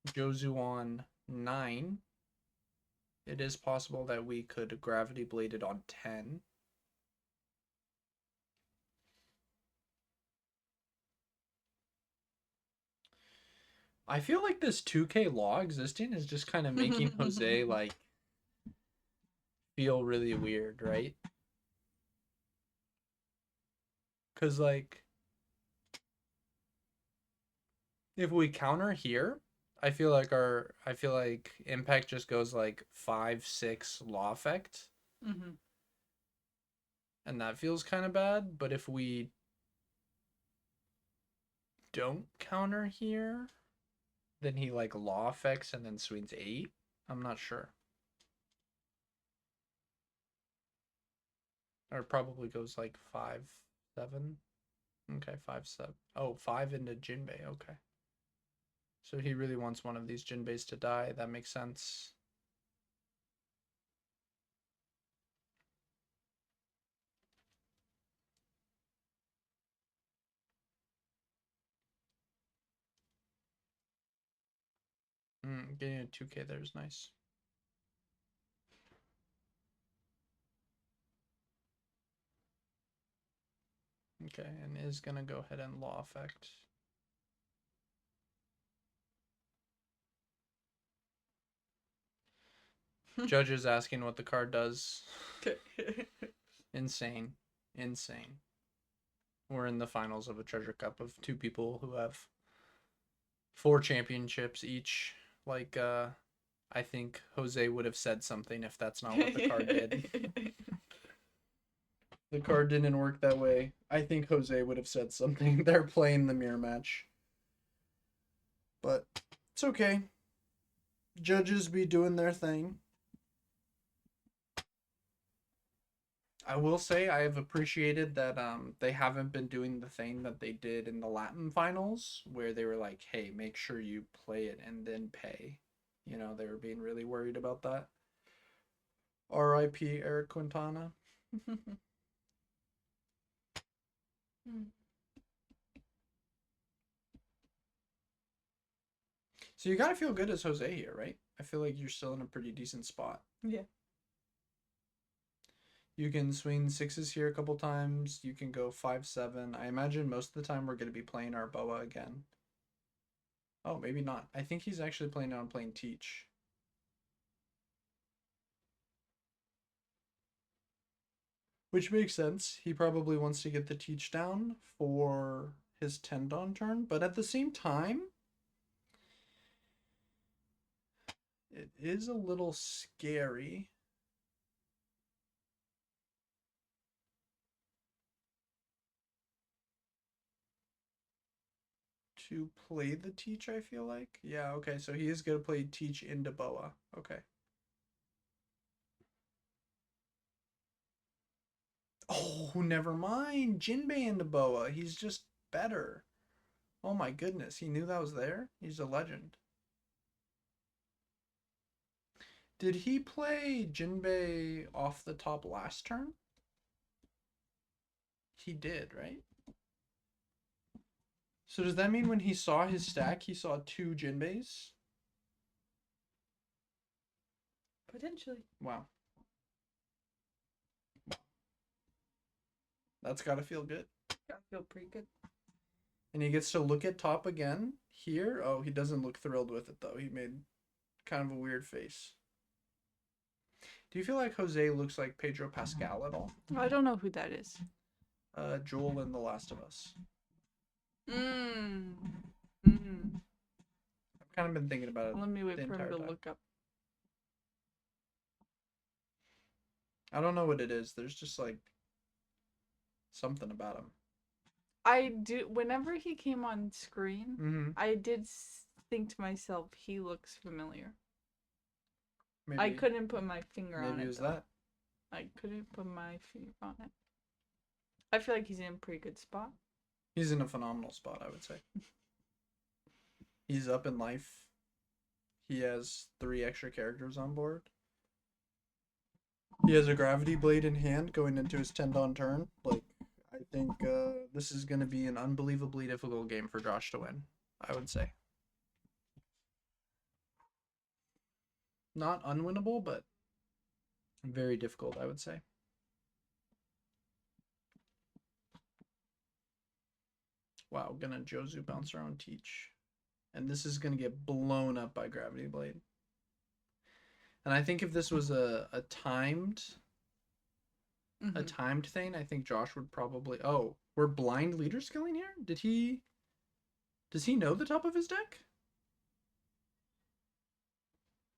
Jozuon 9, it is possible that we could Gravity Blade it on 10. I feel like this 2K law existing is just kind of making Jose like feel really weird, right? Cause like if we counter here, I feel like impact just goes like 5-6 law effect. Mm-hmm. And that feels kind of bad, but if we don't counter here, then he like law effects and then swings 8. I'm not sure. Or probably goes like 5-7. Okay, 5-7. Oh, 5 into Jinbei. Okay. So he really wants one of these Jinbeis to die. That makes sense. Getting a 2K there is nice. Okay, and is going to go ahead and law effect. Judge is asking what the card does. Insane. Insane. We're in the finals of a treasure cup of 2 people who have 4 championships each. Like, I think Jose would have said something if that's not what the card did. The card didn't work that way. I think Jose would have said something. They're playing the mirror match. But it's okay. Judges be doing their thing. I will say I have appreciated that they haven't been doing the thing that they did in the Latin finals where they were like, hey, make sure you play it and then pay. You know, they were being really worried about that. R.I.P. Eric Quintana. So you gotta feel good as Jose here, right? I feel like you're still in a pretty decent spot. Yeah. You can swing 6s here a couple times. You can go 5-7. I imagine most of the time we're going to be playing our Boa again. Oh, maybe not. I think he's actually planning on playing Teach. Which makes sense. He probably wants to get the Teach down for his Tendon turn. But at the same time, it is a little scary. To play the Teach, I feel like. Yeah, okay, so he is going to play Teach into Boa. Okay. Oh, never mind. Jinbei into Boa. He's just better. Oh my goodness, he knew that was there? He's a legend. Did he play Jinbei off the top last turn? He did, right? So does that mean when he saw his stack, he saw 2 Jinbeis? Potentially. Wow. That's gotta feel good. I feel pretty good. And he gets to look at top again here. Oh, he doesn't look thrilled with it though. He made kind of a weird face. Do you feel like Jose looks like Pedro Pascal at all? I don't know who that is. Joel in The Last of Us. I've kind of been thinking about it. Let me wait for him to look up. I don't know what it is. There's just like something about him. I do. Whenever he came on screen, I did think to myself, he looks familiar. Maybe, I couldn't put my finger on it. Maybe it was that. I couldn't put my finger on it. I feel like he's in a pretty good spot. He's in a phenomenal spot, I would say. He's up in life. He has 3 extra characters on board. He has a Gravity Blade in hand going into his 10-don turn. Like, I think this is going to be an unbelievably difficult game for Josh to win, I would say. Not unwinnable, but very difficult, I would say. Wow, gonna Jozu bounce our own Teach. And this is gonna get blown up by Gravity Blade. And I think if this was a timed thing, I think Josh would probably... Oh, we're blind leader skilling here? Does he know the top of his deck?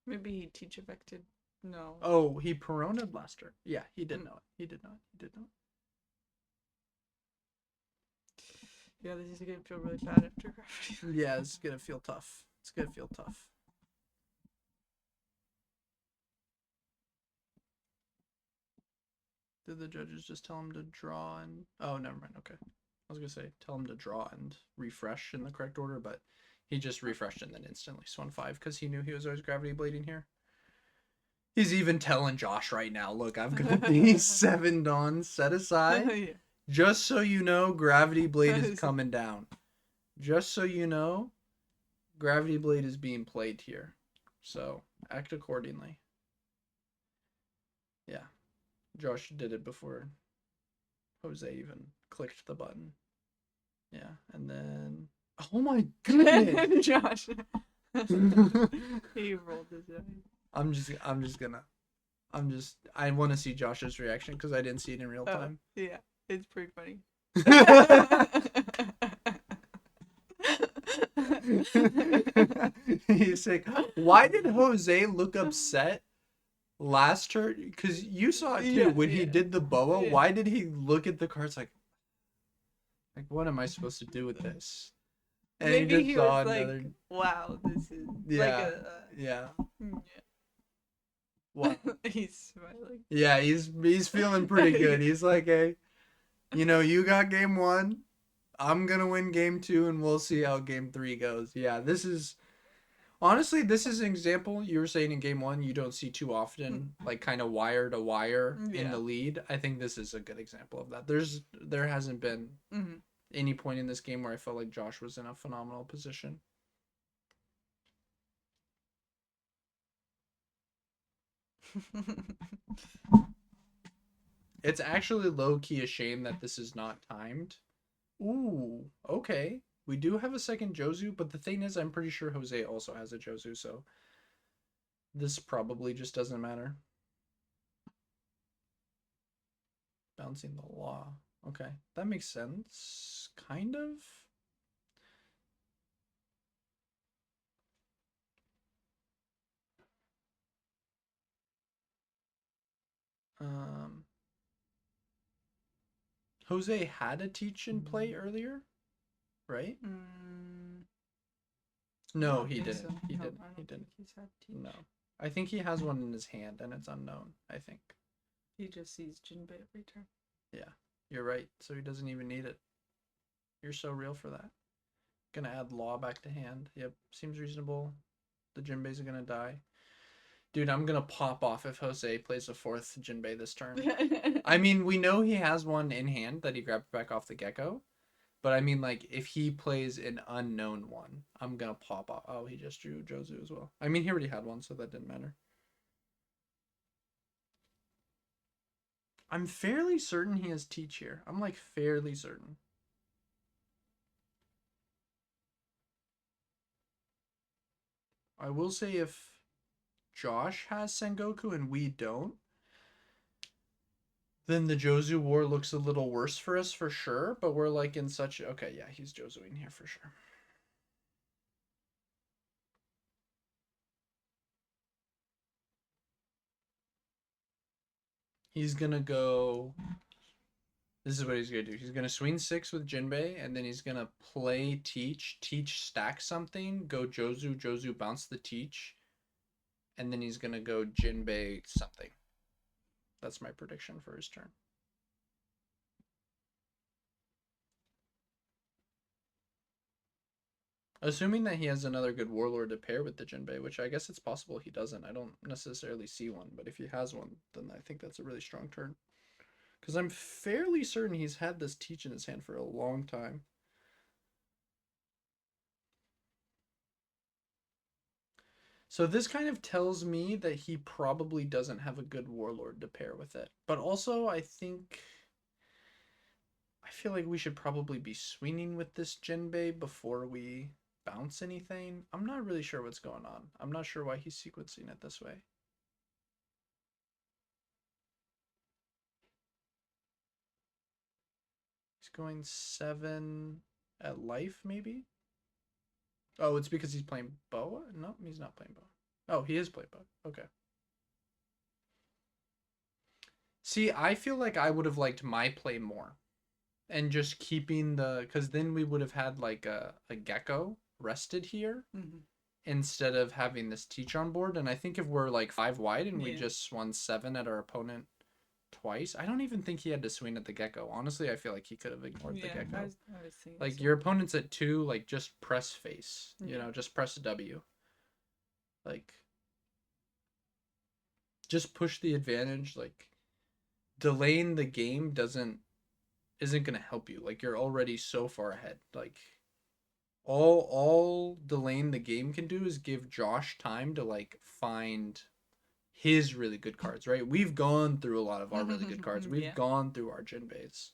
Maybe he Teach affected. No. Oh, he Perona'd last turn. Yeah, he did know it. He did know it. Yeah, this is gonna feel really bad after Gravity. Yeah, it's gonna feel tough. Did the judges just tell him to draw and... Oh, never mind. Okay. I was gonna say, tell him to draw and refresh in the correct order, but he just refreshed and then instantly swung 5 because he knew he was always Gravity Blading here. He's even telling Josh right now, look, I've got these 7 dons set aside. Yeah. Just so you know, Gravity Blade is coming down. Just so you know, Gravity Blade is being played here. So, act accordingly. Yeah. Josh did it before Jose even clicked the button. Yeah, and then... Oh my goodness! Josh. He rolled his eyes. I want to see Josh's reaction because I didn't see it in real time. Yeah, it's pretty funny. He's like, why did Jose look upset last turn? Because you saw it too when he did the boa. Yeah. Why did he look at the cards like what am I supposed to do with this? And maybe he was another... like, wow, this is yeah. What? He's smiling. Yeah, he's feeling pretty good. He's like, hey, you got game 1. I'm gonna win game 2, and we'll see how game 3 goes. Yeah, this is an example. You were saying in game 1 you don't see too often, like kind of wire to wire in the lead. I think this is a good example of that. There hasn't been any point in this game where I felt like Josh was in a phenomenal position. It's actually low-key a shame that this is not timed. Ooh, okay. We do have a second Jozu, but the thing is, I'm pretty sure Jose also has a Jozu, so this probably just doesn't matter. Bouncing the law. Okay, that makes sense. Kind of. Jose had a Teach in play earlier, right? No, he didn't. So. He didn't. He's had Teach. No, I think he has one in his hand, and it's unknown. I think he just sees Jinbei every turn. Yeah, you're right. So he doesn't even need it. You're so real for that. Gonna add Law back to hand. Yep, seems reasonable. The Jinbeis are gonna die. Dude, I'm gonna pop off if Jose plays a 4th Jinbei this turn. I mean, we know he has one in hand that he grabbed back off the Gecko. But I mean, like, if he plays an unknown one, I'm gonna pop off. Oh, he just drew Jozu as well. I mean, he already had one, so that didn't matter. I'm fairly certain he has Teach here. I'm, like, fairly certain. I will say if Josh has Sengoku and we don't, then the Jozu war looks a little worse for us for sure, but we're like in such... Okay, yeah, he's Jozuing here for sure. He's gonna go... This is what he's gonna do. He's gonna swing 6 with Jinbei, and then he's gonna play Teach. Teach stack something, go Jozu, Jozu bounce the Teach, and then he's gonna go Jinbei something. That's my prediction for his turn. Assuming that he has another good warlord to pair with the Jinbei, which I guess it's possible he doesn't. I don't necessarily see one, but if he has one, then I think that's a really strong turn. Because I'm fairly certain he's had this Teach in his hand for a long time. So this kind of tells me that he probably doesn't have a good warlord to pair with it. But also, I feel like we should probably be swinging with this Jinbei before we bounce anything. I'm not really sure what's going on. I'm not sure why he's sequencing it this way. He's going 7 at life, maybe? Oh, it's because he's playing Boa? No, he's not playing Boa. Oh, he is playing Boa. Okay. See, I feel like I would have liked my play more. And just keeping the... Because then we would have had like a Gecko rested here. Mm-hmm. Instead of having this Teach on board. And I think if we're like 5 wide and we just won 7 at our opponent twice, I don't even think he had to swing at the Gecko. Honestly, I feel like he could have ignored the Gecko. I was like, so. Your opponent's at 2, like, just press face. You know, just press W. Like, just push the advantage. Like, delaying the game isn't gonna help you. Like, you're already so far ahead. Like, all delaying the game can do is give Josh time to like find his really good cards, right? We've gone through a lot of our really good cards. We've gone through our Jinbeis.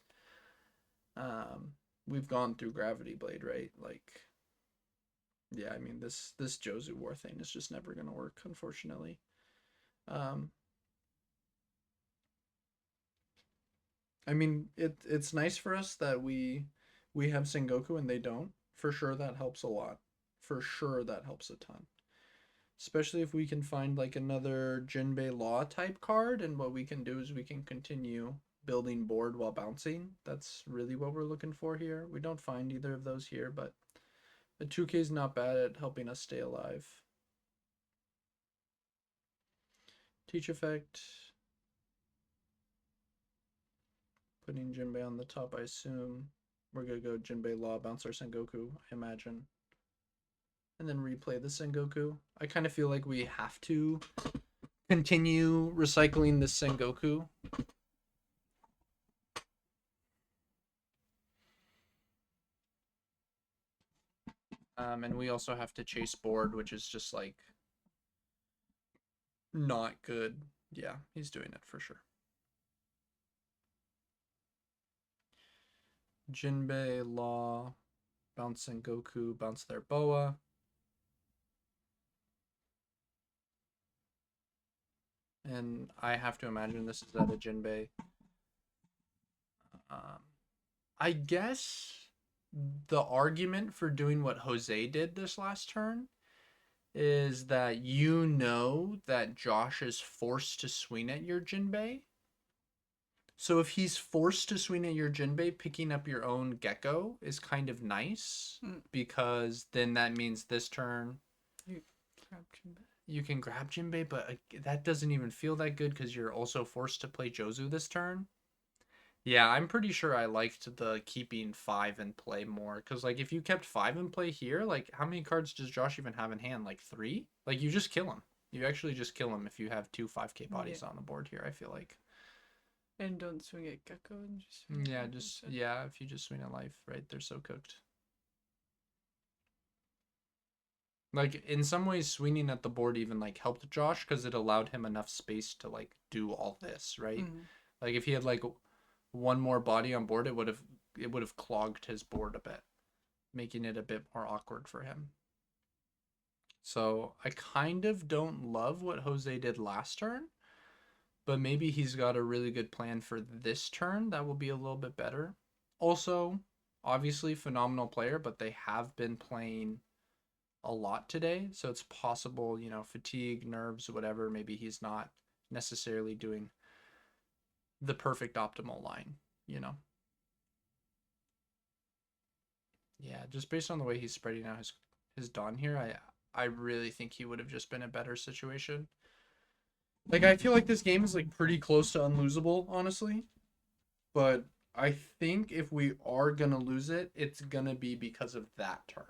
We've gone through Gravity Blade, right? Like, yeah, I mean this Jozu War thing is just never gonna work, unfortunately. I mean it's nice for us that we have Sengoku and they don't. For sure that helps a lot. For sure that helps a ton. Especially if we can find like another Jinbei Law type card, and what we can do is we can continue building board while bouncing. That's really what we're looking for here. We don't find either of those here, but the 2K is not bad at helping us stay alive. Teach effect. Putting Jinbei on the top, I assume. We're going to go Jinbei Law, bounce our Sengoku, I imagine. And then replay the Sengoku. I kind of feel like we have to continue recycling the Sengoku. And we also have to chase board, which is just like not good. Yeah, he's doing it for sure. Jinbei, Law, bounce Sengoku, bounce their Boa. And I have to imagine this is at a Jinbei. I guess the argument for doing what Jose did this last turn is that you know that Josh is forced to swing at your Jinbei. So if he's forced to swing at your Jinbei, picking up your own Gecko is kind of nice, because then that means this turn you can grab Jinbei, but that doesn't even feel that good because you're also forced to play Jozu this turn. Yeah, I'm pretty sure I liked the keeping 5 in play more, because like if you kept 5 in play here, like how many cards does Josh even have in hand? Like 3? Like you just kill him. You actually just kill him if you have 2 5K bodies on the board here, I feel like. And don't swing at Gecko and just if you just swing at life, right? They're so cooked. Like in some ways swinging at the board even like helped Josh because it allowed him enough space to like do all this, right? Like if he had like one more body on board, it would have clogged his board a bit, making it a bit more awkward for him. So I kind of don't love what Jose did last turn, but maybe he's got a really good plan for this turn that will be a little bit better. Also, obviously phenomenal player, but they have been playing a lot today, so it's possible, you know, fatigue, nerves, whatever, maybe he's not necessarily doing the perfect optimal line, you know. Yeah, just based on the way he's spreading out his Dawn here, I really think he would have just been a better situation. Like, I feel like this game is like pretty close to unlosable, honestly, but I think if we are gonna lose it, it's gonna be because of that turn.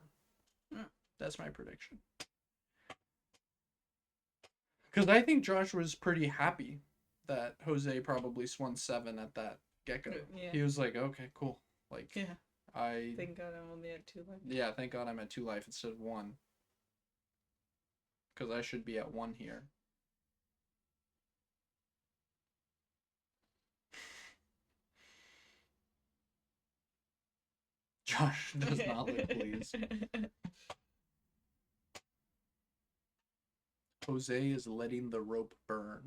That's my prediction. Because I think Josh was pretty happy that Jose probably won 7 at that get-go. Yeah. He was like, okay, cool. Like, yeah. Thank God I'm only at 2 life. Yeah, thank God I'm at 2 life instead of 1. Because I should be at 1 here. Josh does not look pleased. Jose is letting the rope burn.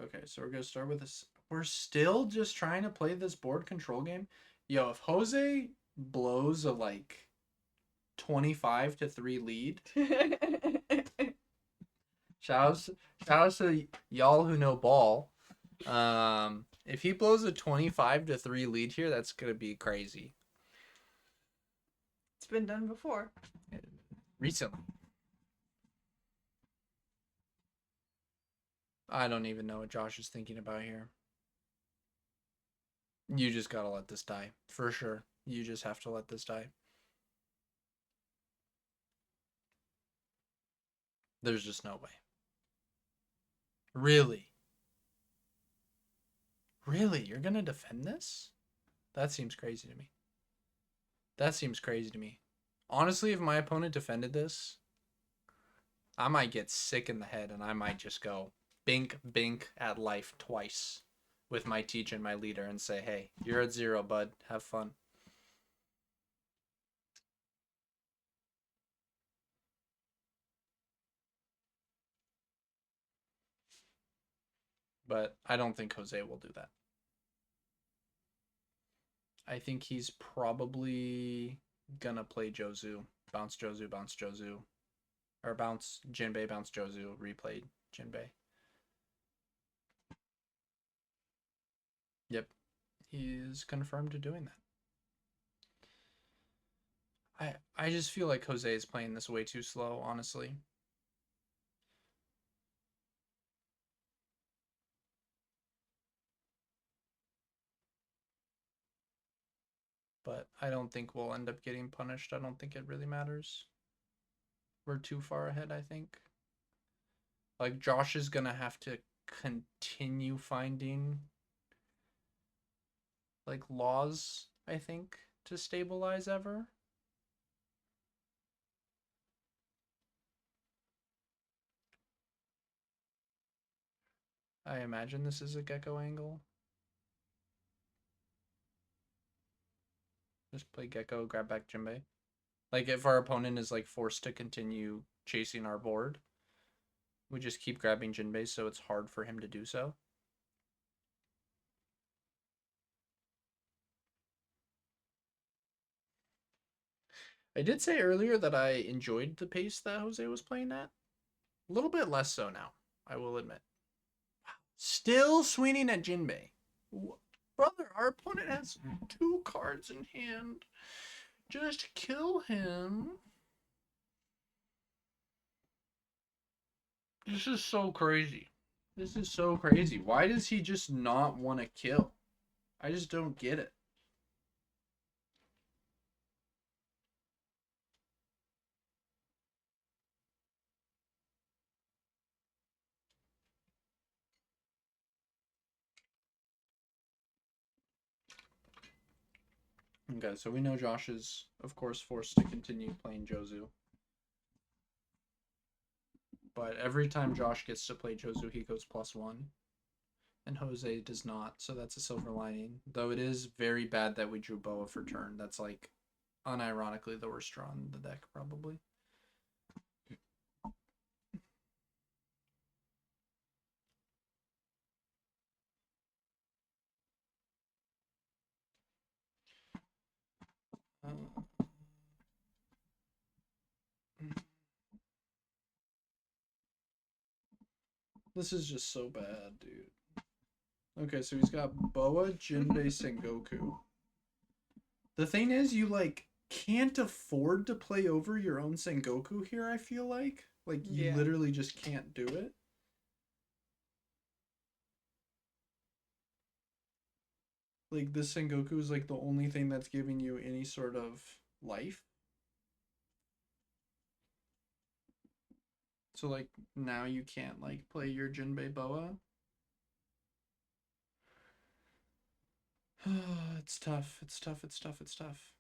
Okay, so we're going to start with this. We're still just trying to play this board control game. Yo, if Jose blows a, like, 25-3 lead. Shout out to y'all who know ball. If he blows a 25-3 lead here, that's going to be crazy. It's been done before. Recently. I don't even know what Josh is thinking about here. You just gotta let this die. For sure. You just have to let this die. There's just no way. Really? Really? You're gonna defend this? That seems crazy to me. That seems crazy to me. Honestly, if my opponent defended this, I might get sick in the head and I might just go bink, bink at life twice with my teacher and my leader and say, hey, you're at 0, bud. Have fun. But I don't think Jose will do that. I think he's probably gonna play Jozu. Bounce Jozu, bounce Jozu. Or bounce Jinbei, bounce Jozu, replay Jinbei. Yep. He is confirmed to doing that. I just feel like Jose is playing this way too slow, honestly. But I don't think we'll end up getting punished. I don't think it really matters. We're too far ahead, I think. Like, Josh is gonna have to continue finding, like, laws, I think, to stabilize ever. I imagine this is a gecko angle. Just play gecko, grab back Jinbei. Like, if our opponent is, like, forced to continue chasing our board, we just keep grabbing Jinbei so it's hard for him to do so. I did say earlier that I enjoyed the pace that Jose was playing at. A little bit less so now, I will admit. Still swinging at Jinbei. Brother, our opponent has 2 cards in hand. Just kill him. This is so crazy. This is so crazy. Why does he just not want to kill? I just don't get it. Okay, so we know Josh is, of course, forced to continue playing Jozu. But every time Josh gets to play Jozu, he goes +1. And Jose does not, so that's a silver lining. Though it is very bad that we drew Boa for turn. That's, like, unironically the worst draw in the deck, probably. This is just so bad, dude. Okay, so he's got Boa, Jinbei, Sengoku. The thing is, you, like, can't afford to play over your own Sengoku here, I feel like. Like, you literally just can't do it. Like, this Sengoku is, like, the only thing that's giving you any sort of life. So, like, now you can't, like, play your Jinbei Boa. It's tough. It's tough. It's tough. It's tough.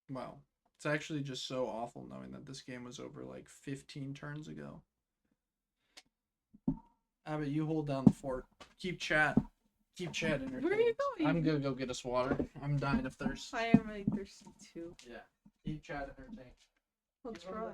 Wow. It's actually just so awful knowing that this game was over like 15 turns ago. Abbott, you hold down the fort. Keep chat. Keep chat entertained. Where are you going? I'm gonna go get us water. I'm dying of thirst. I am really thirsty too. Yeah. Keep chat entertained. We'll try.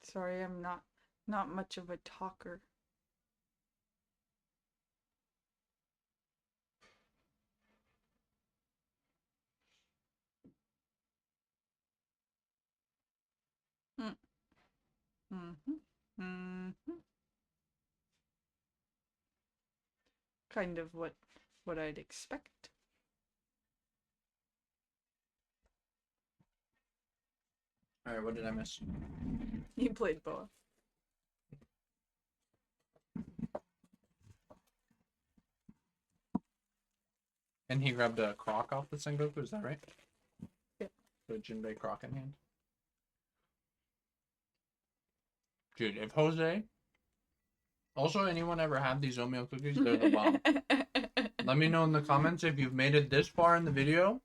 Sorry, I'm not much of a talker. Kind of what I'd expect. Alright, what did I miss? You played Boa. And he grabbed a croc off the Sengoku, is that right? Yeah. So Jinbei croc in hand. Dude, if Jose... Also, anyone ever had these oatmeal cookies? They're the bomb. Let me know in the comments if you've made it this far in the video.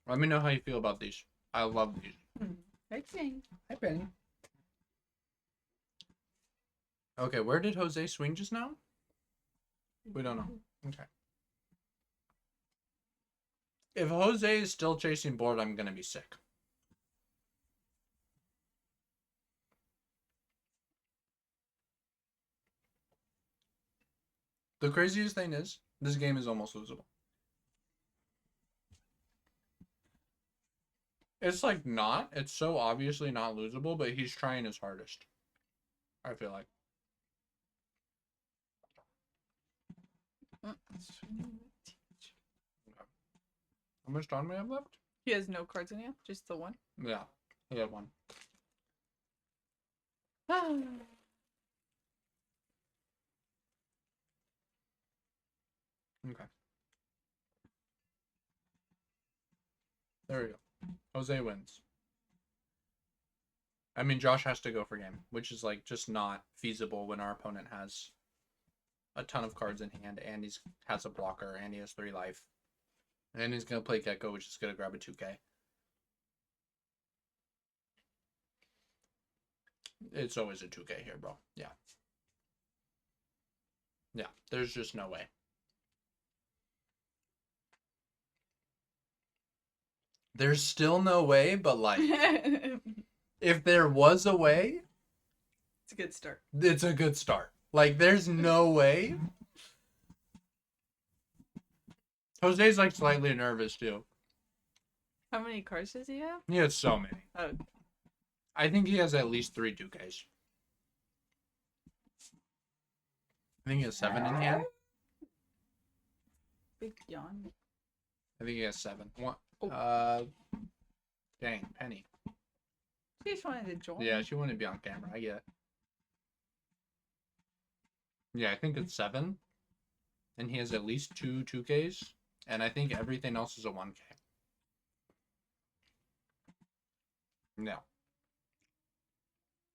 Let me know how you feel about these. I love these. Hi, Penny. Hi, Penny. Okay, where did Jose swing just now? We don't know. Okay. If Jose is still chasing board, I'm gonna be sick. The craziest thing is, this game is almost losable. It's like not. It's so obviously not losable, but he's trying his hardest. I feel like. How much time do we have left? He has no cards in hand, just the one. Yeah, he had one. Okay. There we go. Jose wins. I mean, Josh has to go for game, which is like just not feasible when our opponent has a ton of cards in hand and he has a blocker and he has 3 life. And he's going to play Gecko, which is going to grab a 2K. It's always a 2K here, bro. Yeah. Yeah, there's just no way. There's still no way, but like, if there was a way... It's a good start. It's a good start. Like, there's no way... Jose's like slightly nervous too. How many cards does he have? He has so many. Oh. I think he has at least 3 2Ks. I think he has 7 in hand. Big yawn. I think he has 7. One. Oh. Dang, Penny. She just wanted to join. Yeah, she wanted to be on camera. I get it. Yeah, I think it's 7. And he has at least 2 2Ks. And I think everything else is a 1K. No.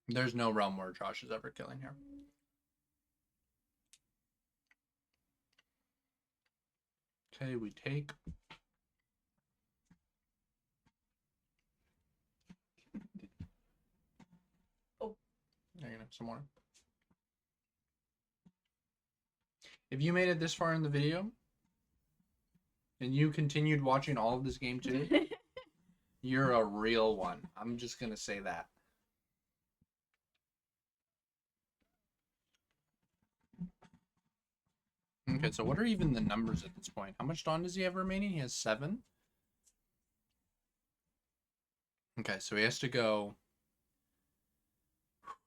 There's no realm where Josh is ever killing here. Okay, we take. Oh. There you go, some more. If you made it this far in the video, and you continued watching all of this game too, you're a real one. I'm just going to say that. Okay, so what are even the numbers at this point? How much Dawn does he have remaining? He has 7. Okay, so he has to go...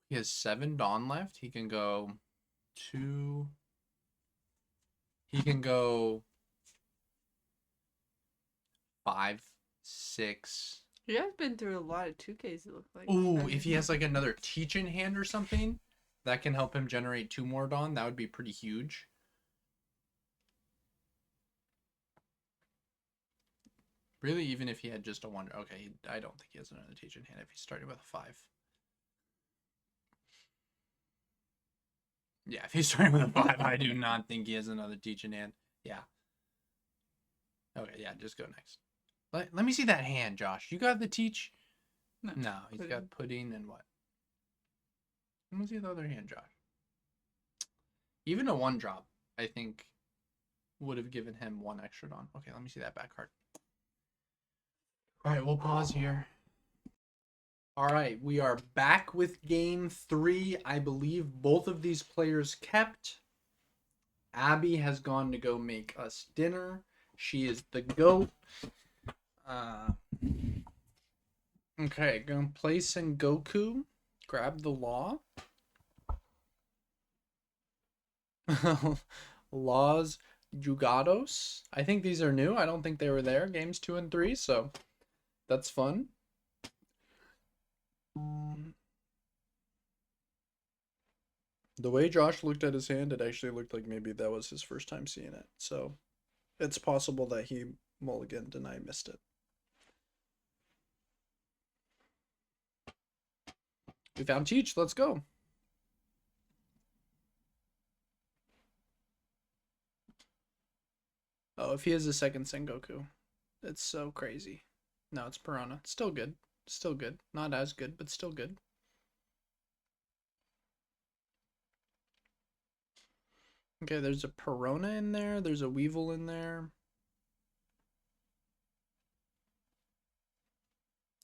He has 7 Dawn left. He can go 2, He can go 5, 6. He has been through a lot of 2Ks, it looks like. Ooh, if he has like another teach in hand or something, that can help him generate 2 more Dawn. That would be pretty huge. Really, even if he had just a 1. Okay, I don't think he has another teach in hand if he's starting with a 5. Yeah, if he's starting with a 5, I do not think he has another teach in hand. Yeah. Okay, yeah, just go next. Let me see that hand, Josh. You got the teach? No, he's pudding. Got pudding and what? Let me see the other hand, Josh. Even a 1 drop, I think, would have given him 1 extra Dawn. Okay, let me see that back card. All right, we'll pause here. All right, we are back with game 3. I believe both of these players kept. Abby has gone to go make us dinner. She is the GOAT. Okay, gonna play Sengoku. Grab the law. Laws Jugados. I think these are new. I don't think they were there. Games 2 and 3, so that's fun. The way Josh looked at his hand, it actually looked like maybe that was his first time seeing it. So it's possible that he mulliganed and I missed it. We found Teach. Let's go. Oh, if he has a second Sengoku. It's so crazy. No, it's Piranha. Still good. Still good. Not as good, but still good. Okay, there's a Piranha in there. There's a Weevil in there.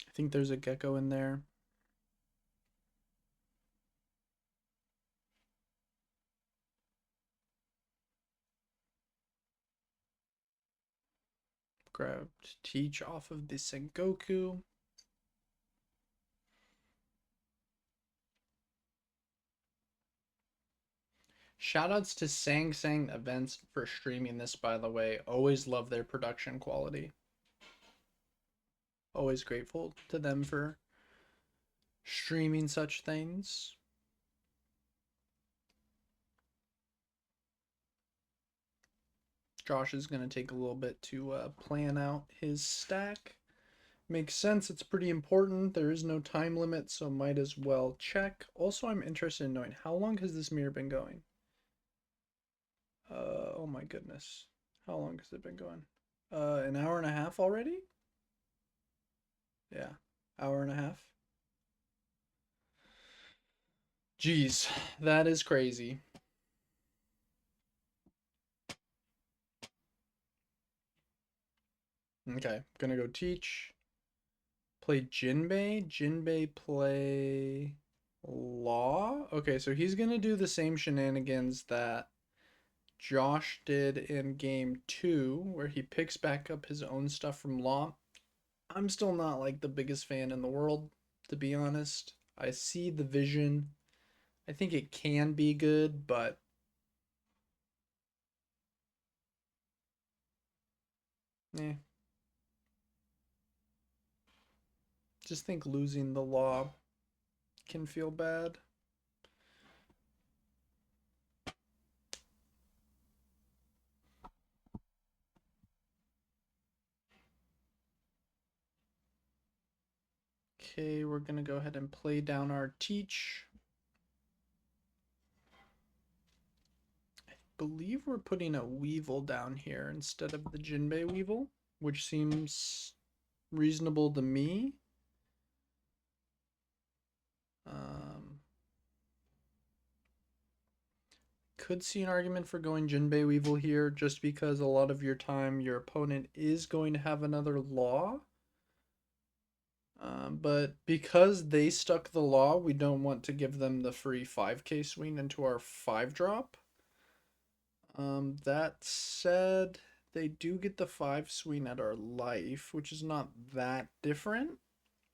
I think there's a Gecko in there. Grabbed Teach off of the Sengoku. Shoutouts to Sangsang Events for streaming this, by the way. Always love their production quality. Always grateful to them for streaming such things. Josh is going to take a little bit to plan out his stack. Makes sense. It's pretty important. There is no time limit, so might as well check. Also, I'm interested in knowing how long has this mirror been going? Oh my goodness. How long has it been going? An hour and a half already? Yeah, hour and a half. Jeez, that is crazy. Okay, gonna go Teach. Play Jinbei. Jinbei play Law. Okay, so he's gonna do the same shenanigans that Josh did in game 2, where he picks back up his own stuff from Law. I'm still not like the biggest fan in the world, to be honest. I see the vision. I think it can be good, but just think losing the Law can feel bad. Okay, we're gonna go ahead and play down our Teach. I believe we're putting a Weevil down here instead of the Jinbei Weevil, which seems reasonable to me. Could see an argument for going Jinbei Weevil here, just because a lot of your time your opponent is going to have another Law. But because they stuck the Law, we don't want to give them the free 5k swing into our 5-drop. That said, they do get the 5 swing at our life, which is not that different,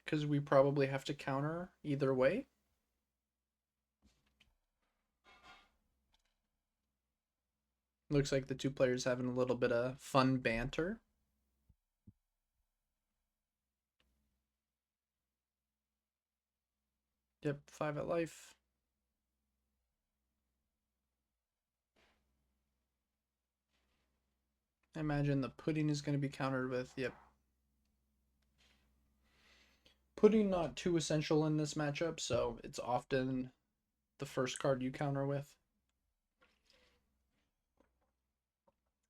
because we probably have to counter either way. Looks like the two players having a little bit of fun banter. Yep, 5 at life. I imagine the pudding is going to be countered with, yep. Pudding not too essential in this matchup, so it's often the first card you counter with.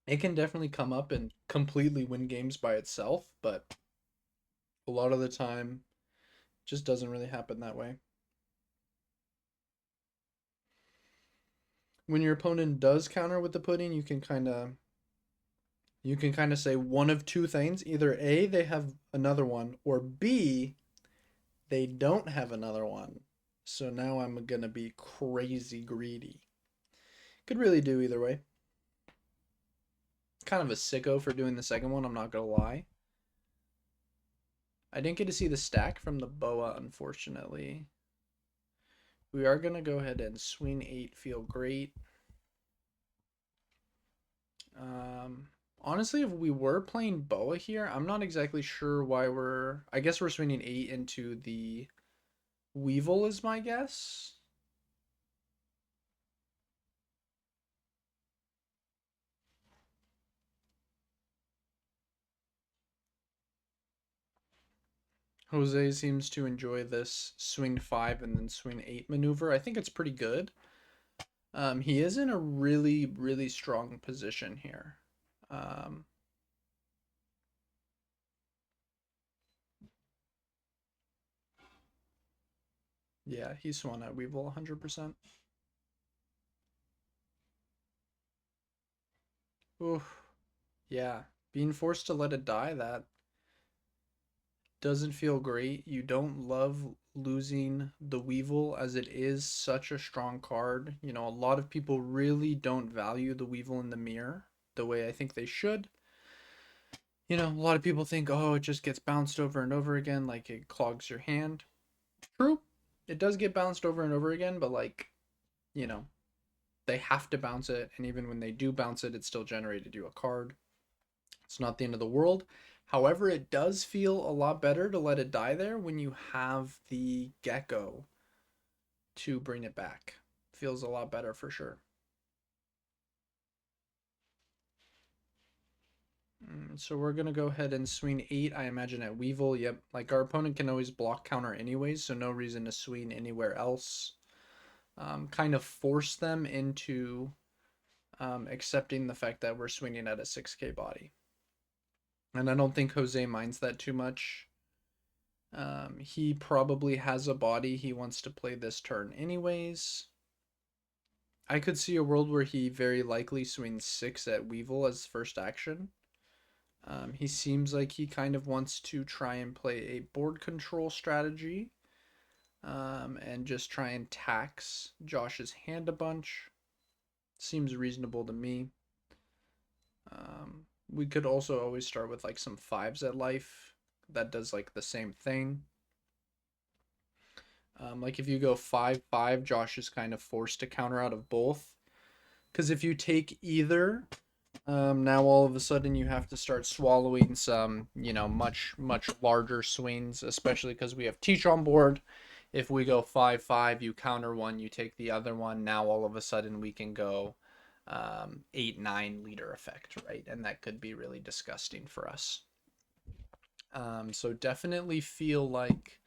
It can definitely come up and completely win games by itself, but a lot of the time just doesn't really happen that way. When your opponent does counter with the pudding, you can kind of say one of two things. Either A, they have another one, or B, they don't have another one. So now I'm going to be crazy greedy. Could really do either way. Kind of a sicko for doing the second one, I'm not going to lie. I didn't get to see the stack from the boa, unfortunately. We are going to go ahead and swing 8, feel great. Honestly, if we were playing boa here, I'm not exactly sure why I guess we're swinging 8 into the Weevil is my guess. Jose seems to enjoy this swing 5 and then swing 8 maneuver. I think it's pretty good. He is in a really, really strong position here. Yeah, he swung at Weevil 100%. Oof. Yeah, being forced to let it die, that doesn't feel great. You don't love losing the Weevil, as it is such a strong card. You know, a lot of people really don't value the Weevil in the mirror the way I think they should. You know, a lot of people think, oh, it just gets bounced over and over again, like it clogs your hand. True, it does get bounced over and over again, but like, you know, they have to bounce it, and even when they do bounce it, it still generated you a card. It's not the end of the world. However, it does feel a lot better to let it die there when you have the gecko to bring it back. Feels a lot better for sure. So we're going to go ahead and swing 8, I imagine, at Weevil. Yep, like our opponent can always block counter anyways, so no reason to swing anywhere else. Kind of force them into accepting the fact that we're swinging at a 6k body. And I don't think Jose minds that too much. He probably has a body he wants to play this turn anyways. I could see a world where he very likely swings 6 at Weevil as first action. He seems like he kind of wants to try and play a board control strategy and just try and tax Josh's hand a bunch. Seems reasonable to me. We could also always start with like some 5s at life. That does like the same thing. Like if you go 5-5, Josh is kind of forced to counter out of both. Because if you take either, now all of a sudden you have to start swallowing some, you know, much larger swings, especially because we have Teach on board. If we go 5-5, you counter one, you take the other one. Now all of a sudden we can go 8-9 leader effect, right? And that could be really disgusting for us. So definitely feel like,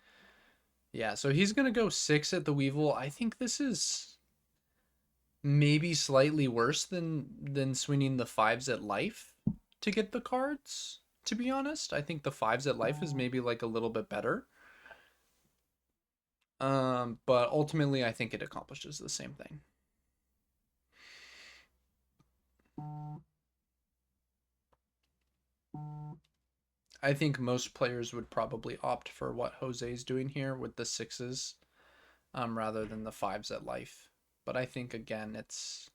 yeah, so he's going to go 6 at the Weevil. I think this is maybe slightly worse than swinging the 5s at life to get the cards, to be honest. I think the 5s at life is maybe like a little bit better. But ultimately I think it accomplishes the same thing. I think most players would probably opt for what Jose's doing here with the 6s rather than the 5s at life. But I think, again, it's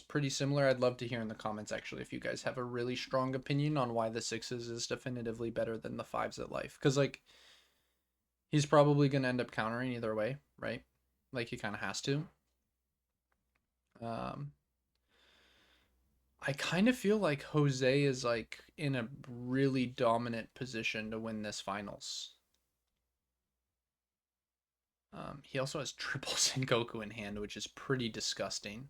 pretty similar. I'd love to hear in the comments, actually, if you guys have a really strong opinion on why the 6s is definitively better than the 5s at life. Because, like, he's probably going to end up countering either way, right? Like, he kind of has to. I kind of feel like Jose is like in a really dominant position to win this finals. He also has triple Sengoku in hand, which is pretty disgusting.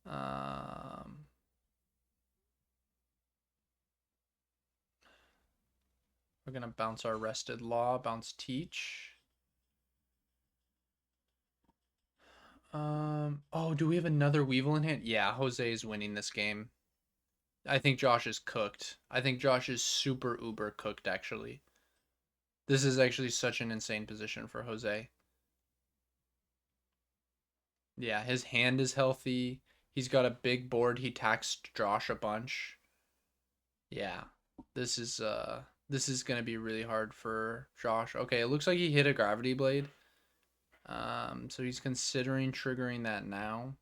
We're gonna bounce our rested law, bounce teach. Oh, do we have another Weevil in hand? Yeah, Jose is winning this game. I think Josh is cooked. I think Josh is super uber cooked, actually. This is actually such an insane position for Jose. Yeah, his hand is healthy. He's got a big board. He taxed Josh a bunch. Yeah. This is gonna be really hard for Josh. Okay, it looks like he hit a gravity blade. So he's considering triggering that now.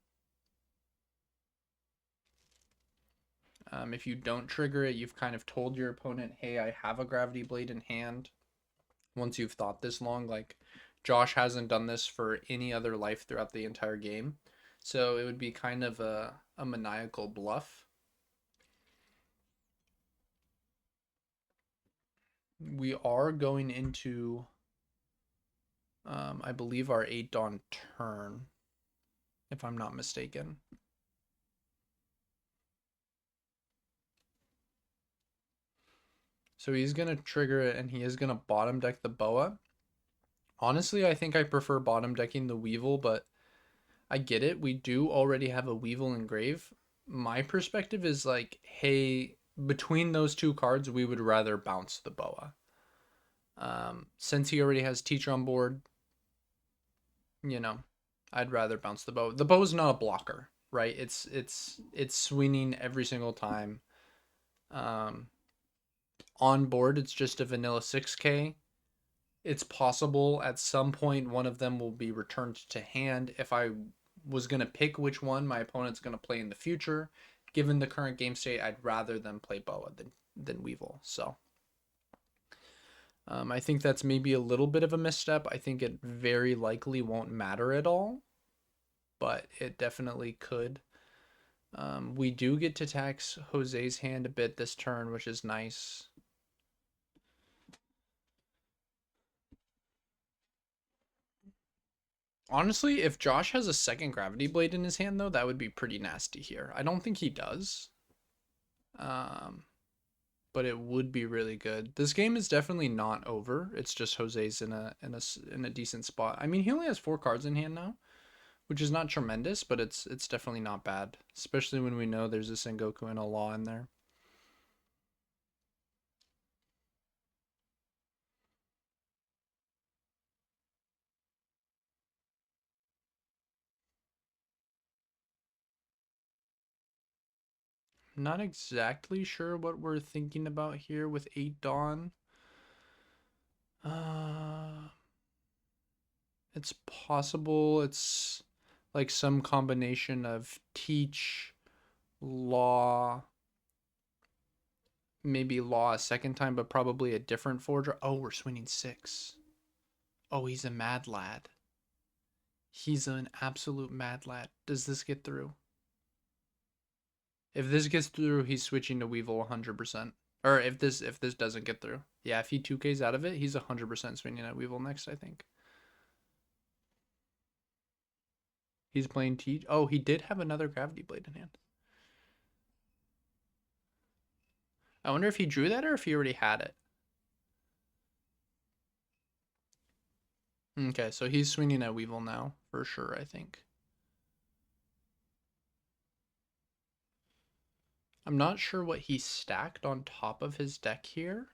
If you don't trigger it, you've kind of told your opponent, hey, I have a gravity blade in hand. Once you've thought this long, like Josh hasn't done this for any other life throughout the entire game. So it would be kind of a maniacal bluff. We are going into, I believe, our 8 dawn turn, if I'm not mistaken. So he's going to trigger it, and he is going to bottom deck the Boa. Honestly, I think I prefer bottom decking the Weevil, but I get it. We do already have a Weevil engrave. My perspective is like, hey, between those two cards, we would rather bounce the Boa. Since he already has Teacher on board, you know, I'd rather bounce the Boa. The Boa is not a blocker, right? It's swinging every single time. On board, it's just a vanilla 6K. It's possible at some point one of them will be returned to hand. If I was going to pick which one my opponent's going to play in the future, given the current game state, I'd rather them play Boa than Weevil. So I think that's maybe a little bit of a misstep. I think it very likely won't matter at all, but it definitely could. We do get to tax Jose's hand a bit this turn, which is nice. Honestly, if Josh has a second gravity blade in his hand, though, that would be pretty nasty here. I don't think he does. But it would be really good. This game is definitely not over. It's just Jose's in a decent spot. I mean, he only has 4 cards in hand now, which is not tremendous, but it's definitely not bad, especially when we know there's a Sengoku and a Law in there. Not exactly sure what we're thinking about here with 8 Dawn. It's possible it's like some combination of Teach, Law, maybe Law a second time, but probably a different forger. Oh, we're swinging 6. Oh, he's a mad lad. He's an absolute mad lad. Does this get through? If this gets through, he's switching to Weevil 100%. Or if this doesn't get through. Yeah, if he 2Ks out of it, he's 100% swinging at Weevil next, I think. He's playing Teach. Oh, he did have another Gravity Blade in hand. I wonder if he drew that or if he already had it. Okay, so he's swinging at Weevil now, for sure, I think. I'm not sure what he stacked on top of his deck here.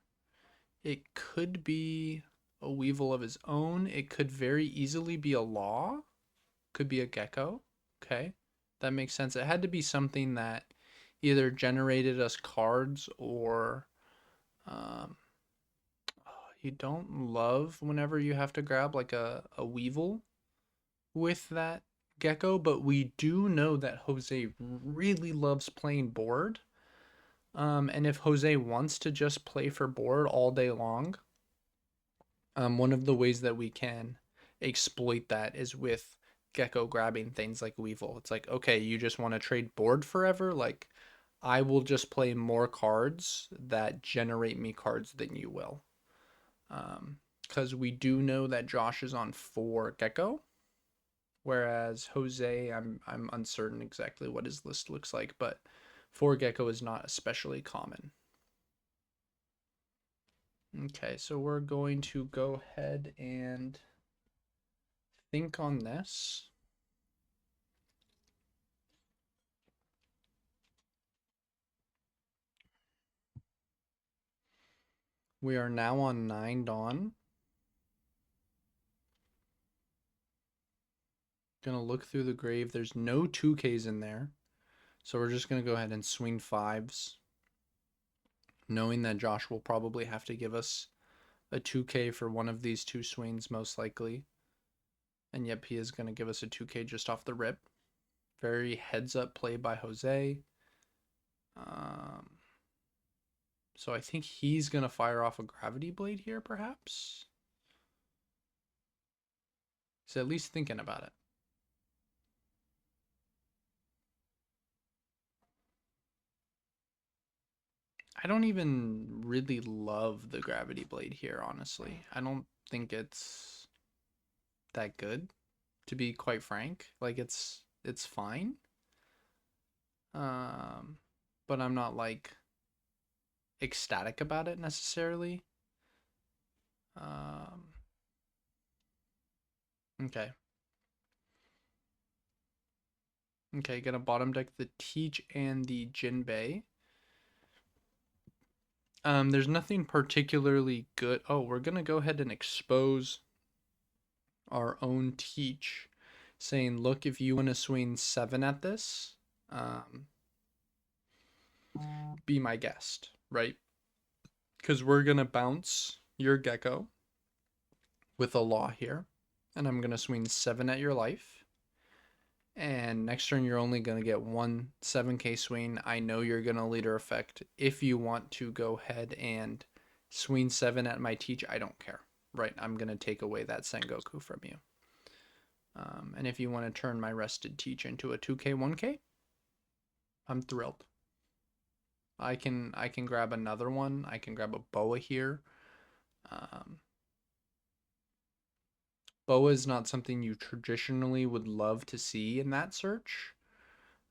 It could be a Weevil of his own. It could very easily be a Law. Could be a Gecko. Okay, that makes sense. It had to be something that either generated us cards or you don't love whenever you have to grab like a Weevil with that Gecko, but we do know that Jose really loves playing board. And if Jose wants to just play for board all day long, one of the ways that we can exploit that is with Gecko grabbing things like Weevil. It's like, okay, you just want to trade board forever? Like, I will just play more cards that generate me cards than you will. Because we do know that Josh is on 4 Gecko, whereas Jose, I'm uncertain exactly what his list looks like, but 4 Gecko is not especially common. Okay, so we're going to go ahead and think on this. We are now on 9 Dawn. Gonna look through the grave. There's no 2Ks in there. So we're just gonna go ahead and swing 5s. Knowing that Josh will probably have to give us a 2K for one of these 2 swings most likely. And yep, he is gonna give us a 2K just off the rip. Very heads up play by Jose. So I think he's gonna fire off a gravity blade here, perhaps. He's at least thinking about it. I don't even really love the gravity blade here, honestly. I don't think it's that good, to be quite frank. Like it's fine. But I'm not like ecstatic about it necessarily. Okay. Okay, gonna bottom deck the Teach and the Jinbei. There's nothing particularly good. Oh, we're gonna go ahead and expose our own Teach, saying, look, if you want to swing 7 at this, be my guest, right? Because we're gonna bounce your Gecko with a Law here, and I'm gonna swing 7 at your life. And next turn, you're only going to get 1 7K swing. I know you're going to leader effect. If you want to go ahead and swing 7 at my Teach, I don't care. Right? I'm going to take away that Sengoku from you. And if you want to turn my rested Teach into a 2K, 1K, I'm thrilled. I can grab another one. I can grab a Boa here. Boa is not something you traditionally would love to see in that search.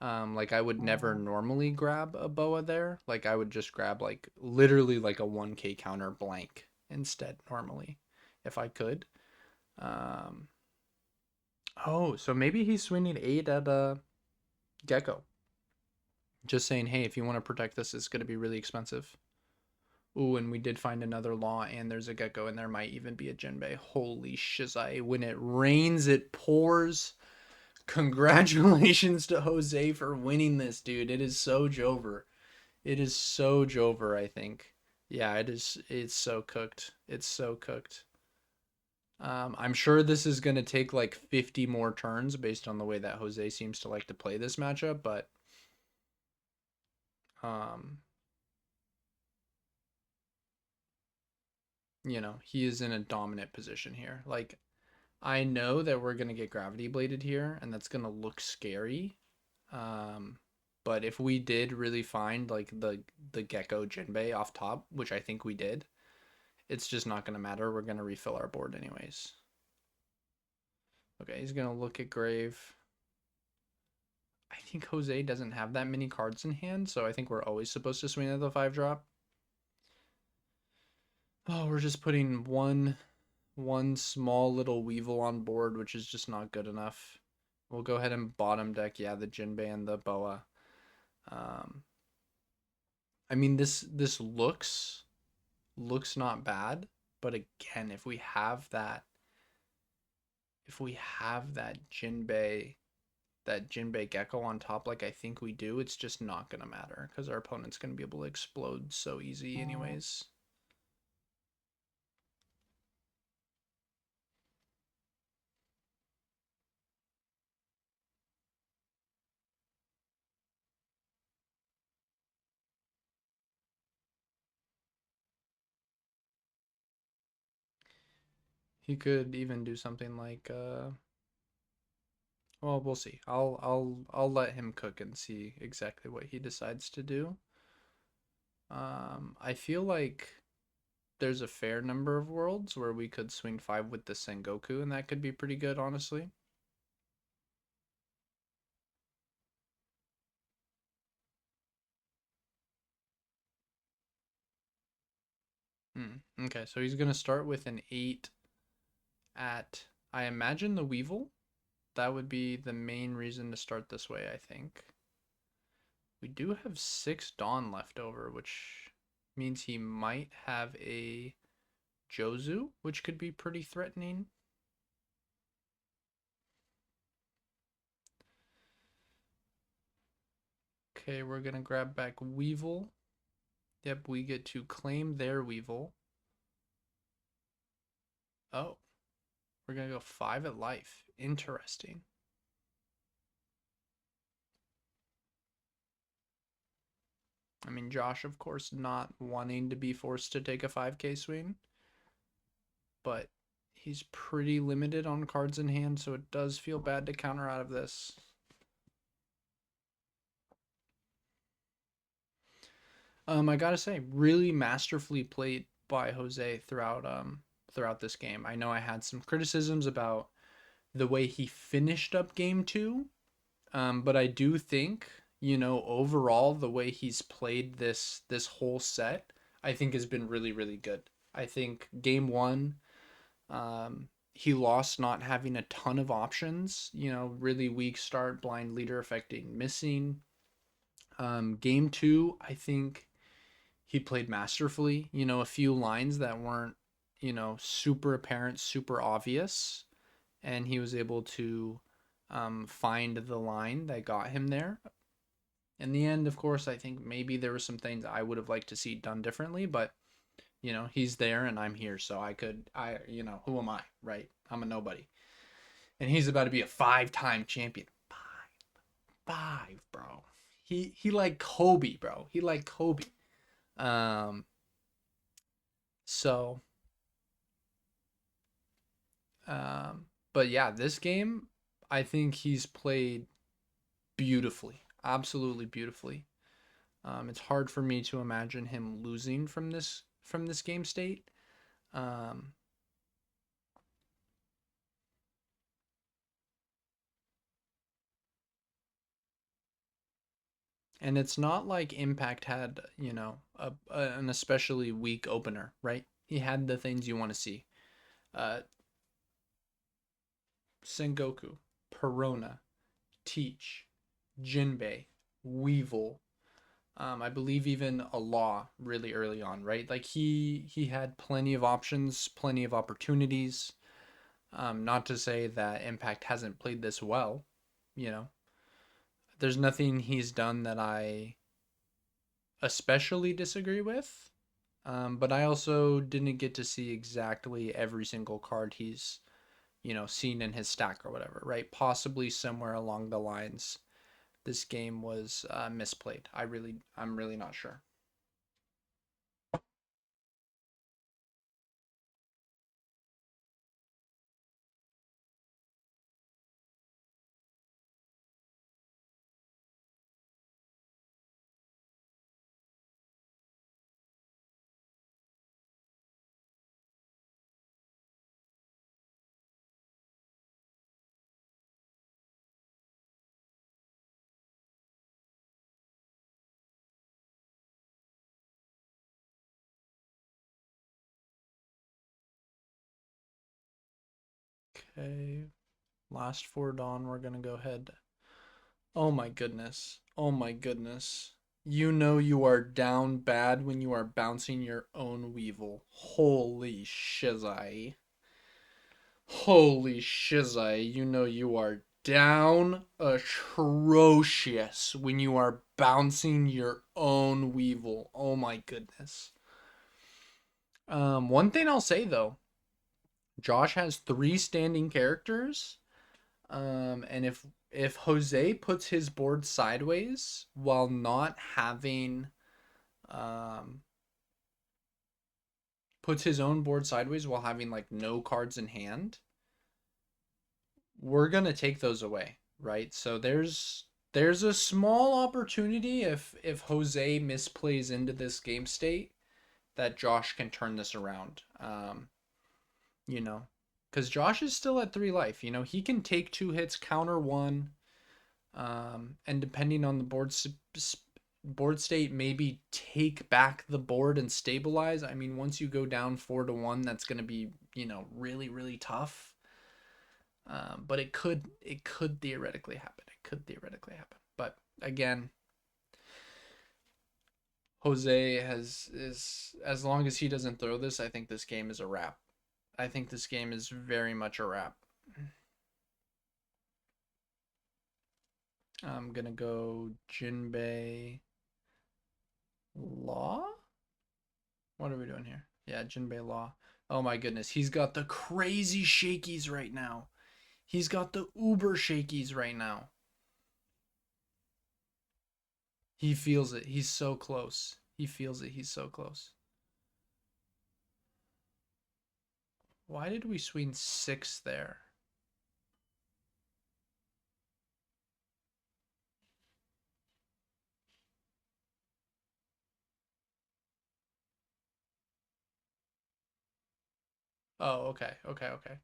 Like I would never normally grab a Boa there. Like I would just grab like literally like a 1K counter blank instead normally if I could. Oh, so maybe he's swinging 8 at a Gecko. Just saying, hey, if you want to protect this, it's going to be really expensive. Ooh, and we did find another Law, and there's a Gecko, and there might even be a Jinbei. Holy shizai. When it rains, it pours. Congratulations to Jose for winning this, dude. It is so Jover. It is so Jover, I think. Yeah, it is. It's so cooked. It's so cooked. I'm sure this is going to take like 50 more turns based on the way that Jose seems to like to play this matchup, but you know, he is in a dominant position here. Like, I know that we're going to get gravity bladed here, and that's going to look scary. But if we did really find like the Gecko Jinbei off top, which I think we did, it's just not going to matter. We're going to refill our board anyways. Okay, he's going to look at grave. I think Jose doesn't have that many cards in hand, so I think we're always supposed to swing at the 5-drop. Oh, we're just putting one small little Weevil on board, which is just not good enough. We'll go ahead and bottom deck, yeah, the Jinbei and the Boa. I mean, this looks not bad, but again, if we have that Jinbei Gecko on top, like I think we do, it's just not gonna matter because our opponent's gonna be able to explode so easy anyways. He could even do something like Well, we'll see. I'll let him cook and see exactly what he decides to do. I feel like there's a fair number of worlds where we could swing 5 with the Sengoku, and that could be pretty good, honestly. Okay, so he's gonna start with an 8 at, I imagine, the Weevil. That would be the main reason to start this way, I think. We do have 6 Dawn left over, which means he might have a Jozu, which could be pretty threatening. Okay, we're gonna grab back Weevil. Yep, we get to claim their Weevil. Oh, we're gonna go 5 at life. Interesting. I mean, Josh, of course, not wanting to be forced to take a 5k swing, but he's pretty limited on cards in hand, so it does feel bad to counter out of this. I gotta say, really masterfully played by Jose throughout this game. I know I had some criticisms about the way he finished up game 2, but I do think, you know, overall the way he's played this whole set, I think has been really, really good. I think game 1, he lost not having a ton of options, you know, really weak start, blind leader affecting missing. Game 2, I think he played masterfully, you know, a few lines that weren't, you know, super apparent, super obvious, and he was able to find the line that got him there. In the end, of course, I think maybe there were some things I would have liked to see done differently, but you know, he's there and I'm here, so you know, who am I, right? I'm a nobody. And he's about to be a 5-time champion. Five, bro. He like Kobe, bro. He like Kobe. Um so but yeah, this game I think he's played beautifully. Absolutely beautifully. It's hard for me to imagine him losing from this game state. Um And it's not like Impact had, you know, an especially weak opener, right? He had the things you want to see. Uh, Sengoku, Perona, Teach, Jinbei, Weevil. I believe even Allah really early on, right? Like he had plenty of options, plenty of opportunities. Not to say that Impact hasn't played this well, you know. There's nothing he's done that I especially disagree with. But I also didn't get to see exactly every single card he's, you know, seen in his stack or whatever, right? Possibly somewhere along the lines, this game was misplayed. I'm really not sure. Okay, last 4 Dawn, we're gonna go ahead. Oh my goodness. Oh my goodness. You know you are down bad when you are bouncing your own Weevil. Holy shizai. Holy shizai. You know you are down atrocious when you are bouncing your own Weevil. Oh my goodness. One thing I'll say though, Josh has 3 standing characters. And if Jose puts his board sideways while not having puts his own board sideways while having like no cards in hand, we're gonna take those away. right? So there's a small opportunity if Jose misplays into this game state that Josh can turn this around. You know, because Josh is still at 3 life. You know, he can take 2 hits, counter 1, and depending on the board state, maybe take back the board and stabilize. I mean, once you go down 4-1, that's going to be, you know, really, really tough. But it could theoretically happen. It could theoretically happen. But again, Jose is as long as he doesn't throw this, I think this game is a wrap. I think this game is very much a wrap. I'm gonna go Jinbei Law. What are we doing here? Yeah, Jinbei Law. Oh my goodness, he's got the crazy shakies right now. He's got the uber shakies right now. He feels it. He's so close. He feels it. He's so close. Why did we swing 6 there? Oh, okay.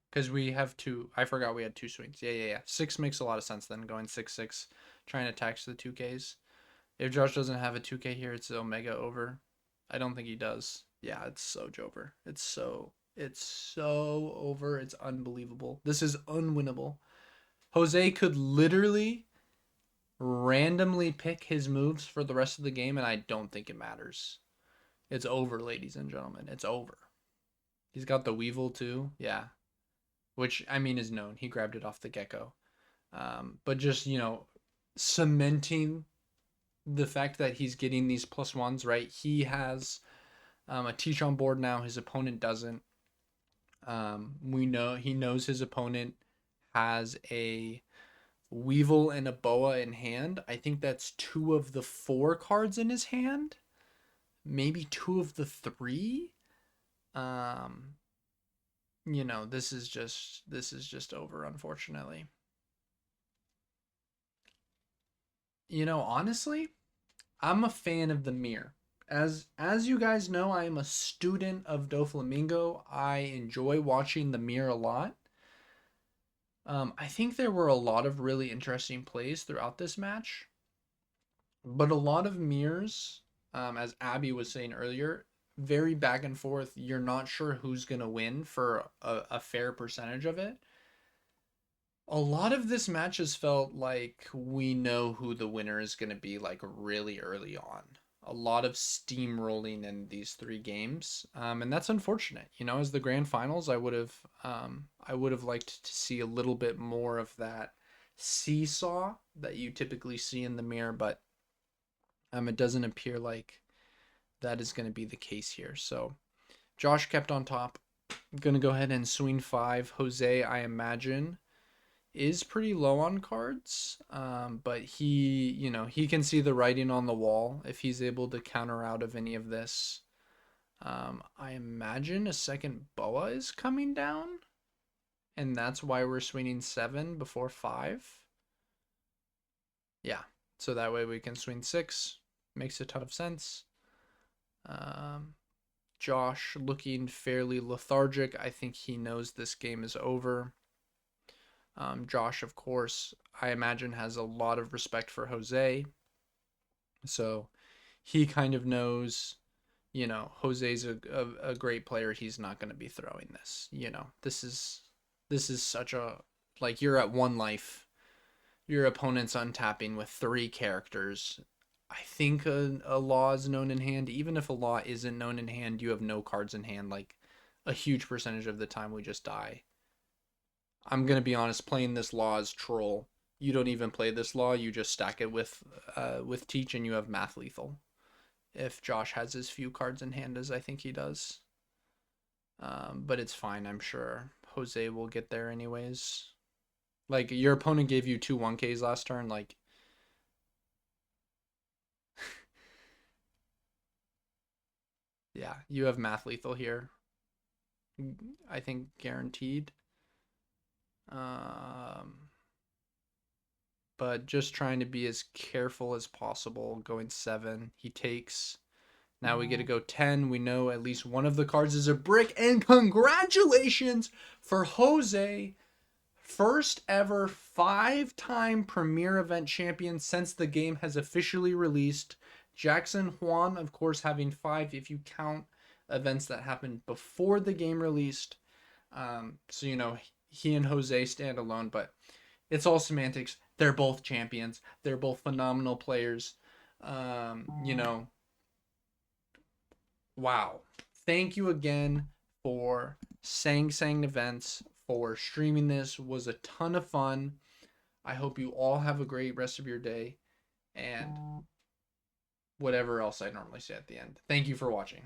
Because we have 2. I forgot we had 2 swings. Yeah. 6 makes a lot of sense then, going 6-6, trying to tax the 2Ks. If Josh doesn't have a 2K here, it's Omega over. I don't think he does. Yeah, it's so Jover. It's so over. It's unbelievable. This is unwinnable. Jose could literally randomly pick his moves for the rest of the game, and I don't think it matters. It's over, ladies and gentlemen. It's over. He's got the Weevil too. Yeah. Which, I mean, is known. He grabbed it off the gecko. But just, you know, cementing the fact that he's getting these +1s, right? He has a teach on board now. His opponent doesn't. We know he knows his opponent has a Weevil and a Boa in hand. I think that's 2 of the 4 cards in his hand. Maybe 2 of the 3. You know, this is just over, unfortunately. You know, honestly, I'm a fan of the mirror. As you guys know, I am a student of Doflamingo. I enjoy watching the mirror a lot. I think there were a lot of really interesting plays throughout this match, but a lot of mirrors, as Abby was saying earlier, very back and forth. You're not sure who's gonna win for a fair percentage of it. A lot of this match has felt like we know who the winner is going to be, like, really early on. A lot of steamrolling in these 3 games, and that's unfortunate. You know, as the grand finals, I would have liked to see a little bit more of that seesaw that you typically see in the mirror, but it doesn't appear like that is going to be the case here. So Josh kept on top. I'm going to go ahead and swing 5. Jose, I imagine, is pretty low on cards, but he, you know, he can see the writing on the wall if he's able to counter out of any of this. I imagine a second Boa is coming down, and that's why we're swinging 7 before 5. Yeah, so that way we can swing 6. Makes a ton of sense. Josh looking fairly lethargic. I think he knows this game is over. Josh, of course, I imagine has a lot of respect for Jose. So he kind of knows, you know, Jose's a great player. He's not going to be throwing this. You know, this is such a, like, you're at 1 life. Your opponent's untapping with 3 characters. I think a law is known in hand. Even if a law isn't known in hand, you have no cards in hand. Like, a huge percentage of the time we just die. I'm gonna be honest, playing this law is troll. You don't even play this law, you just stack it with teach, and you have math lethal. If Josh has as few cards in hand as I think he does. But it's fine, I'm sure. Jose will get there anyways. Like, your opponent gave you 2 1Ks last turn, like. Yeah, you have math lethal here. I think guaranteed. Um but just trying to be as careful as possible. Going 7, he takes. Now we get to go 10. We know at least one of the cards is a brick. And congratulations for Jose. First ever 5-time Premier Event champion since the game has officially released. Jackson Juan, of course, having 5 if you count events that happened before the game released. So, you know, he and Jose stand alone, but it's all semantics. They're both champions. They're both phenomenal players. You know, wow. Thank you again for Sangsang Events, for streaming this. Was a ton of fun. I hope you all have a great rest of your day, and whatever else I normally say at the end. Thank you for watching.